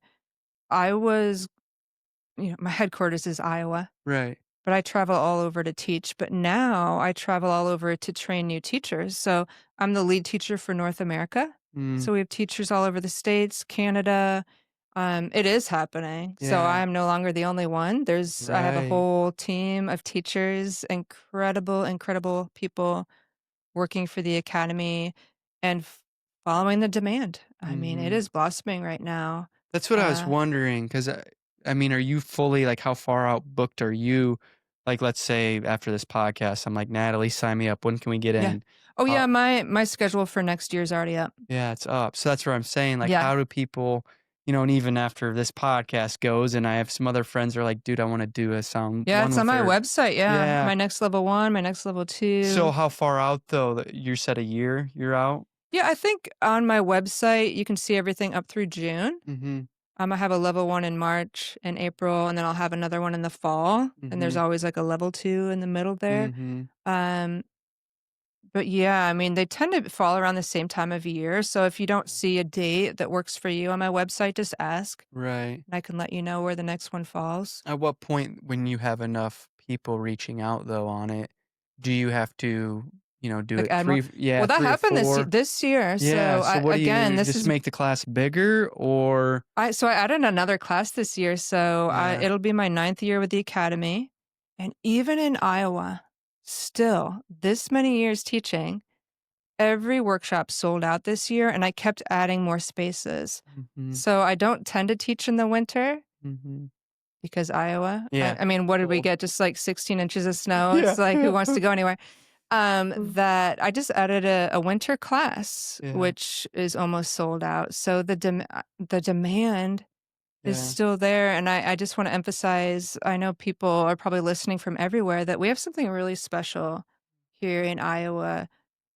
I was my headquarters is Iowa, Right. but I travel all over to teach, but now I travel all over to train new teachers, so I'm the lead teacher for North America, Mm, so we have teachers all over the States, Canada. It is happening. So I yeah, am no longer the only one. I have a right. whole team of teachers, incredible, incredible people working for the academy and following the demand. I mean, it Mhm. is blossoming right now. That's what I was Uh, wondering, 'cause I mean, are you fully like, how far out booked are you? Like, let's say after this podcast, I'm like, "Natalie, sign me up. When can we get yeah. in?" Oh Uh, yeah, my schedule for next year is already up. yeah, it's up. So that's what I'm saying, like, Yeah. how do people and even after this podcast goes and I have some other friends are like, "Dude, I wanna do a sound Yeah, one it's on with my her." website, yeah. Yeah. My next level 1, my next level So 2. how far out though? That you said a year you're out? Yeah, I think on my website, you can see everything up through June. Mhm. I have a level 1 in March and April, and then I'll have another one in the fall, and there's Mhm. always, like, a level 2 in the middle there. Mhm. Um, but yeah, I mean, they tend to fall around the same time of year, so if you don't see a date that works for you on my website, just ask, Right. and I can let you know where the next one falls. At what point when you have enough people reaching out though on it, do you have to, do Like, it add more. 3 yeah, Well, that 3 or happened 4? this year, Yeah, so so I what do again, you this just is make the class bigger or I added another class this year, so yeah, it'll be my ninth year with the academy, and even in Iowa, still this many years teaching, every workshop sold out this year, and I kept adding more spaces. mhm, So I don't tend to teach in the winter mhm. because Iowa. Yeah, I mean, what did we cold. get? Just like 16 inches of snow. Yeah. It's like who wants to go anywhere? That I just added a winter class, Yeah, which is almost sold out. So the demand is yeah, still there. And I just want to emphasize, I know people are probably listening from everywhere, that we have something really special here in Iowa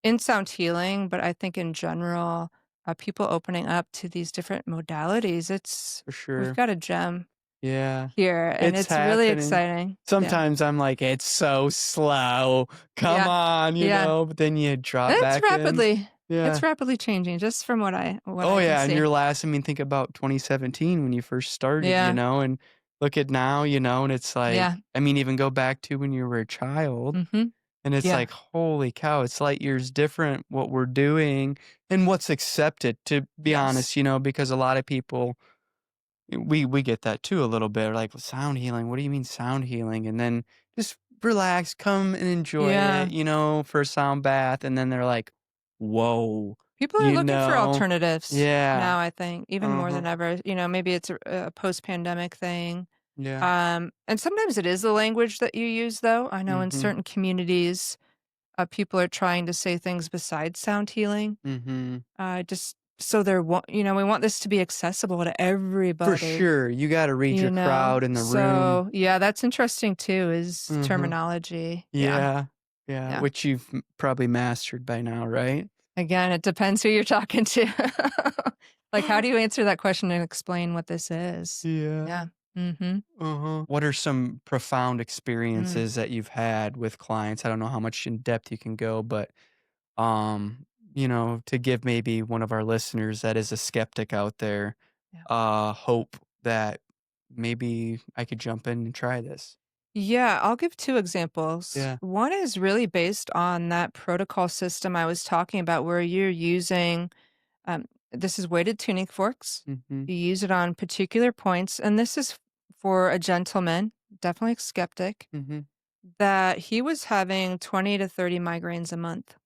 in sound healing, but I think in general, people opening up to these different modalities. for We've sure. got a gem Yeah, here, and it's it's really happening. exciting. Yeah. Sometimes I'm like, "It's so slow. Come Yeah. on," Yeah. but then you drop It's back in. rapidly Yeah. it's rapidly changing just from what Oh, I can yeah, and see. your last I mean, think about 2017 when you first started, Yeah. and look at now, and it's like Yeah. I mean, even go back to when you were a child, Mhm. and it's Yeah. like, "Holy cow, it's light years different what we're doing and what's accepted," to be Yes. honest, because a lot of people we get that too a little bit, like, "Sound healing? What do you mean sound healing?" And then just relax, come and enjoy it, Yeah. for a sound bath, and then they're like, "Whoa," People are you looking for know? alternatives Yeah. now, I think, even more Uh-huh. than ever. Maybe it's a post-pandemic thing. Yeah. And sometimes it is the language that you use, though. I know in Mhm. certain communities, people are trying to say things besides sound healing, Mhm. just so we want this to be accessible to For everybody, sure, you gotta read your crowd in the room. So, yeah, that's interesting too, is Mhm. terminology. Yeah, Yeah. Yeah, yeah. which you've probably mastered by now, right? Again, it depends who you're talking to. Like, how do you answer that question and explain what this is? Yeah. Yeah. Mhm. Uh-huh. What are some profound Mm. experiences that you've had with clients? I don't know how much in depth you can go, but, to give maybe one of our listeners that is a skeptic out there, Yeah. hope that maybe I could jump in and try this. Yeah, I'll give 2 examples. Yeah. One is really based on that protocol system I was talking about where you're using, this is weighted tuning forks. Mhm. You use it on particular points, and this is for a gentleman, definitely a skeptic, Mhm. that he was having 20 to 30 migraines a month.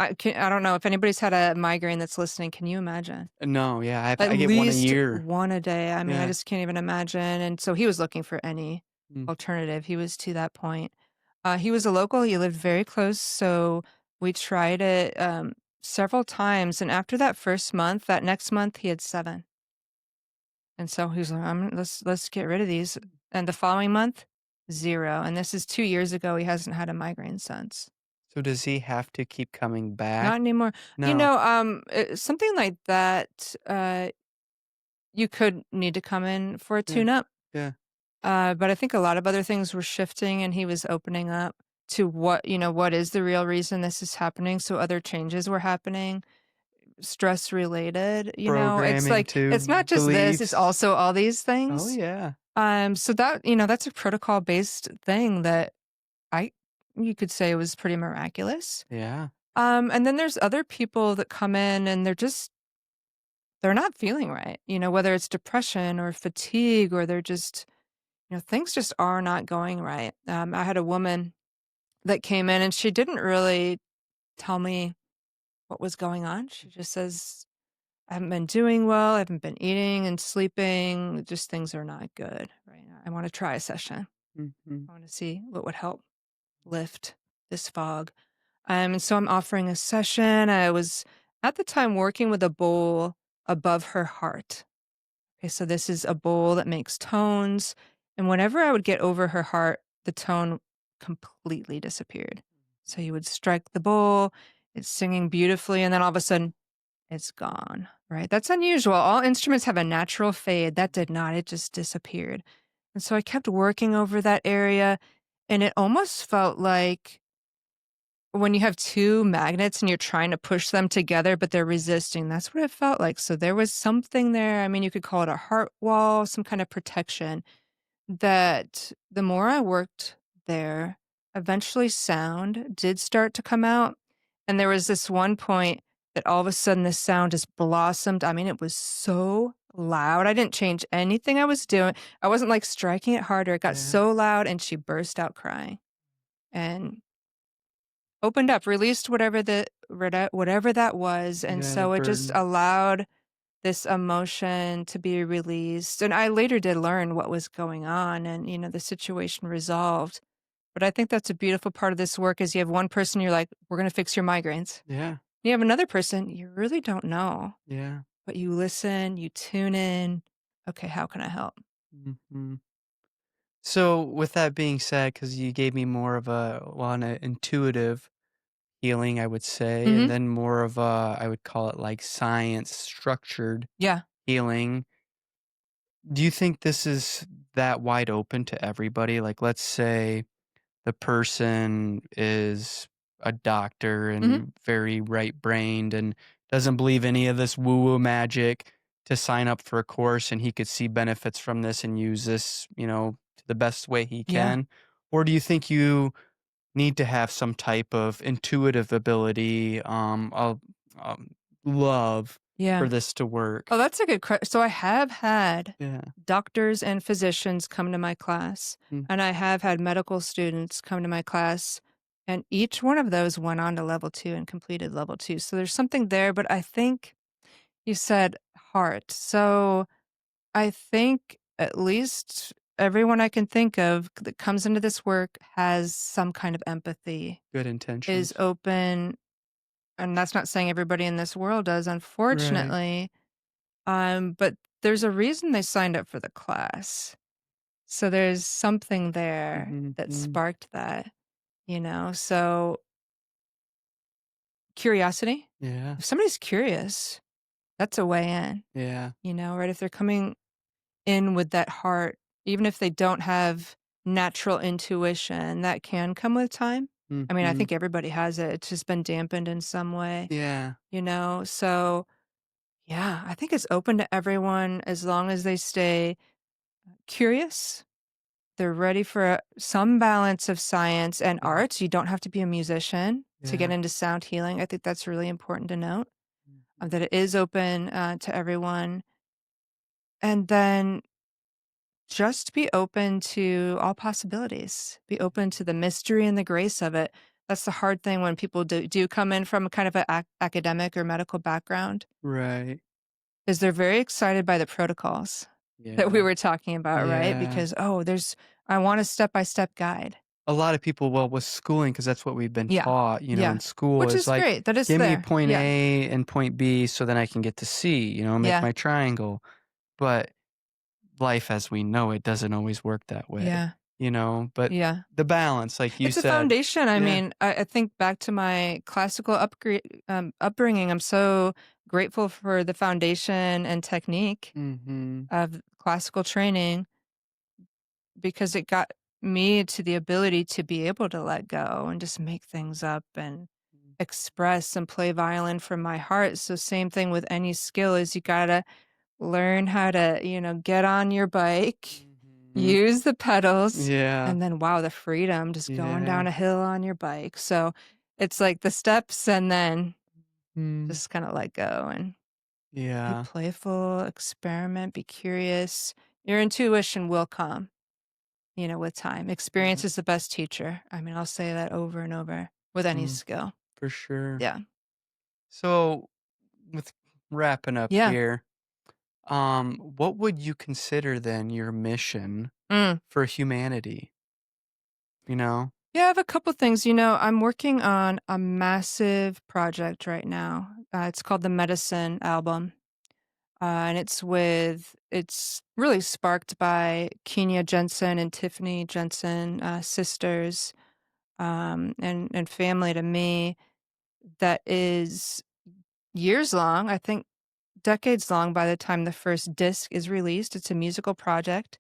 I don't know if anybody's had a migraine that's listening, can you imagine? No, yeah, At I get 1 a least year. 1 a day, I mean, I Yeah. just can't even imagine, and so he was looking for any Mm. alternative, he was to that point. He was a local, he lived very close, so we tried it, several times, and after that 1st month, that next month, he had 7. And so he was like, let's get rid of these." And the following month, 0, and this is 2 years ago, he hasn't had a migraine since. So does he have to keep coming back? Not anymore. No. Something like that, you could need to come in for a Yeah. tune-up, Yeah. but I think a lot of other things were shifting, and he was opening up to what is the real reason this is happening, so other changes were happening, stress related, it's Programming like, it's too, not just this, it's beliefs. also all these Oh, things. yeah. So that's a protocol-based thing that I you could say was pretty miraculous. Yeah. And then there's other people that come in and they're not feeling right, whether it's depression or fatigue or they're just, things just are not going right. I had a woman that came in and she didn't really tell me what was going on. She just says, "I haven't been doing well. I haven't been eating and sleeping. Just things are not good right now. I want to try a session. Mhm. I want to see what would help lift this fog." And so I'm offering a session. I was at the time working with a bowl above her heart. Okay, so this is a bowl that makes tones. And whenever I would get over her heart, the tone completely disappeared. So you would strike the bowl, it's singing beautifully, and then all of a sudden, it's gone, right? That's unusual. All instruments have a natural fade. That did not, it just disappeared. And so I kept working over that area, and it almost felt like when you have 2 magnets and you're trying to push them together, but they're resisting, that's what it felt like. So there was something there, I mean, you could call it a heart wall, some kind of protection, that the more I worked there, eventually sound did start to come out, and there was this one point that all of a sudden the sound just blossomed. I mean, it was so loud. I didn't change anything I was doing. I wasn't, like, striking it harder. It got Yeah. so loud, and she burst out crying and opened up, released whatever that was, and Yeah, the so it just burden. allowed this emotion to be released, and I later did learn what was going on and, the situation resolved, but I think that's a beautiful part of this work is you have one person, you're like, "We're gonna fix your migraines." Yeah. You have another person, you really don't know, Yeah. but you listen, you tune in, "Okay, how can I help?" Mhm. So, with that being said, because you gave me more of an intuitive healing, I would say, and Mhm. then more of I would call it like science structured Yeah. healing. Do you think this is that wide open to everybody? Like, let's say the person is a doctor Mhm. and very right brained and doesn't believe any of this woo woo magic to sign up for a course and he could see benefits from this and use this, to the best way he Yeah. can? Or do you think you need to have some type of intuitive ability, um, love for Yeah. this to Oh, work? that's a good question. So I have had Yeah. doctors and physicians come to my class, Mm. and I have had medical students come to my class, and each one of those went on to level 2 and completed level 2. So there's something there, but I think you said heart. So I think at least everyone I can think of that comes into this work has some kind of empathy, Good is intentions. open, and that's not saying everybody in this world does, Right. unfortunately. But there's a reason they signed up for the class. So there's something there that Mhm. sparked that, So curiosity. Yeah. If somebody's curious, that's a way in, Yeah. right? If they're coming in with that heart, even if they don't have natural intuition, that can come with time. I mean, I Mhm. think everybody has it. It's just been dampened in some way, Yeah. So yeah, I think it's open to everyone as long as they stay curious. They're ready for some balance of science and Yeah. arts. You don't have to be a musician to get Yeah. into sound healing. I think that's really important to note, that Mhm. it is open to everyone. And then just be open to all possibilities, be open to the mystery and the grace of it. That's the hard thing when people do come in from kind of an academic or medical background, Right. is they're very excited by the protocols that we Yeah. were talking about, right? Yeah. Because, I want a step by step guide. A lot of people, well, with schooling, because that's what we've been Yeah. taught, in Yeah. school Which is is like, great that it's give me there. point Yeah. A and point B so then I can get to C, make Yeah. my triangle. But life as we know it doesn't always work that way, Yeah. but Yeah. the balance, like you It's a said. foundation. I Yeah. mean, I think back to my classical upbringing. I'm so grateful for the foundation and technique Mhm. of classical training because it got me to the ability to be able to let go and just make things up and express and play violin from my heart. So same thing with any skill is you gotta learn how to, get on your bike, Mhm. use the pedals, Yeah. and then wow, the freedom just going Yeah. down a hill on your bike. So it's like the steps and then Mm. just kind of let go and be Yeah. playful, experiment, be curious. Your intuition will come, with time. Experience Yeah. is the best teacher. I mean, I'll say that over and over with any Mm. skill. For sure. Yeah. So, with wrapping up Yeah. here, what would you consider then your mission Mm. for humanity? You know? Yeah, I have a couple things. I'm working on a massive project right now. It's called the Medicine album. And it's really sparked by Kenya Jensen and Tiffany Jensen, sisters, and family to me that is years long, I think decades long by the time the first disc is released. It's a musical project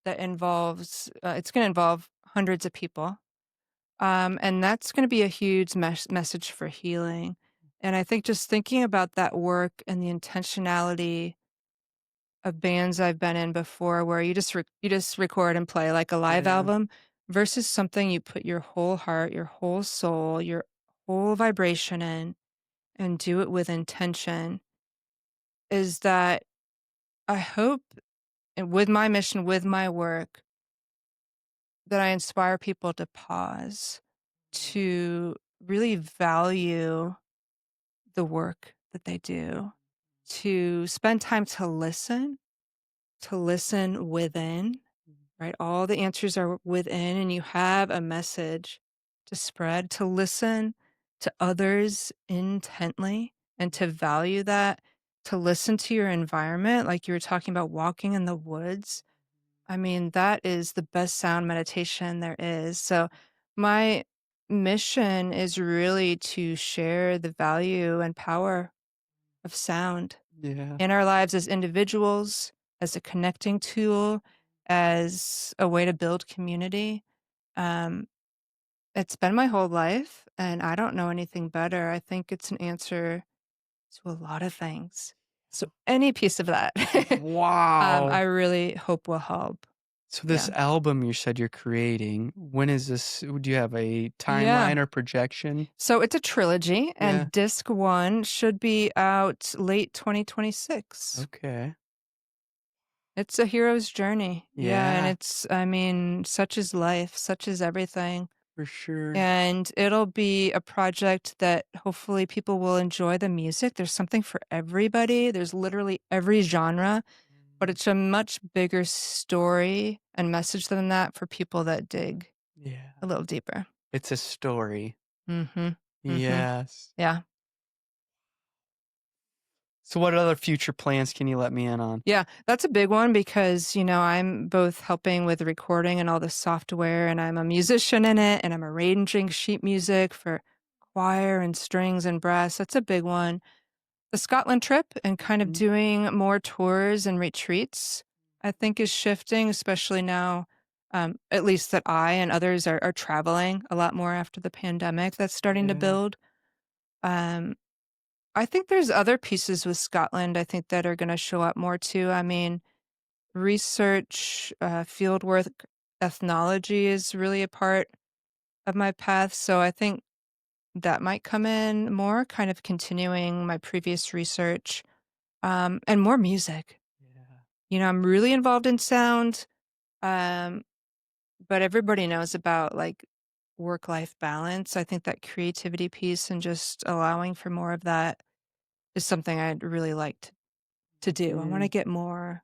that involves, it's going to involve hundreds of people. And that's going to be a huge message for healing. And I think just thinking about that work and the intentionality of bands I've been in before where you just record and play like a live Yeah. album versus something you put your whole heart, your whole soul, your whole vibration in and do it with intention is that I hope and with my mission, with my work, that I inspire people to pause, to really value the work that they do, to spend time to listen within, right? All the answers are within, and you have a message to spread, to listen to others intently and to value that, to listen to your environment, like you were talking about walking in the woods. I mean, that is the best sound meditation there is. So, my mission is really to share the value and power of sound Yeah. in our lives as individuals, as a connecting tool, as a way to build community. Um, it's been my whole life, and I don't know anything better. I think it's an answer to a lot of things. So, any piece of that, I Wow. really hope will help. So this Yeah. album you said you're creating, when is this? Do you have a Yeah. timeline or projection? So it's a trilogy, Yeah. and disc one should be out late 2026. Okay. It's a hero's journey. Yeah. And Yeah, I mean, such is life, such is everything. for sure. And it'll be a project that hopefully people will enjoy the music. There's something for everybody, there's literally every genre, but it's a much bigger story and message than that for people that dig Yeah. a little deeper. It's a story. Mm hmm. Mm hmm. Yes. Yeah. So what other future plans can you let me in on? Yeah, that's a big one because, I'm both helping with the recording and all the software, and I'm a musician in it, and I'm arranging sheet music for choir and strings and brass. That's a big one. The Scotland trip and kind of Mhm. doing more tours and retreats, I think, is shifting, especially now, at least that I and others are traveling a lot more after the pandemic that's starting to Yeah. build. Um, I think there's other pieces with Scotland, I think, that are going to show up more too. I mean, research, fieldwork, ethnology is really a part of my path. So I think that might come in more, kind of continuing my previous research, and more music. Yeah. I'm really involved in sound, um, but everybody knows about like work life balance. I think that creativity piece and just allowing for more of that is something I'd really like to do. I want to Mhm. get more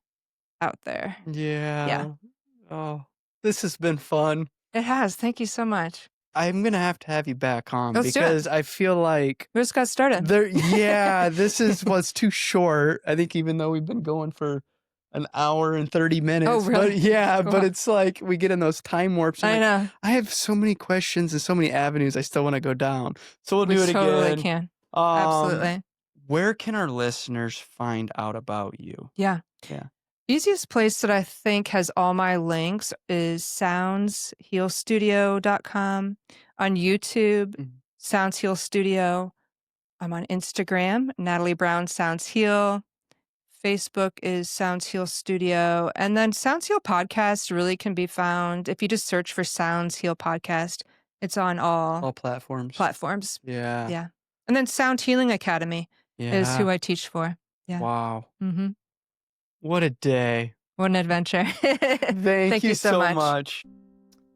out there. Yeah, Yeah. Oh, this has been fun. it has. Thank you so much. I'm gonna have to have you back on Let's do it. because I feel like We just got started. this is was too short. I think even though we've been going for an hour and 30 Oh, minutes, but really? yeah, but Cool. it's like we get in those time warps. I'm I like, know. I have so many questions and so many avenues I still want to go down. So we'll We do it totally again. can. Um, Absolutely. where can our listeners find out about you? Yeah. Yeah. Easiest place that I think has all my links is soundshealstudio.com. On YouTube, Mhm. Sounds Heal Studio. I'm on Instagram, Natalie Brown Sounds Heal. Facebook is Sounds Heal Studio. And then Sounds Heal Podcast really can be found if you just search for Sounds Heal Podcast. It's on all All platforms. platforms. Yeah. Yeah. And then Sound Healing Academy is who Yeah. I teach for. Yeah. Wow. Mhm. What a day. What an adventure. Thank Thank you you so so much. much.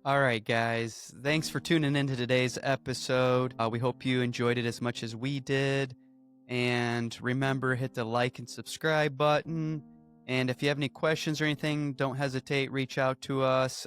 All right, guys. Thanks for tuning into today's episode. We hope you enjoyed it as much as we did. And remember, hit the like and subscribe button. And if you have any questions or anything, don't hesitate, reach out to us.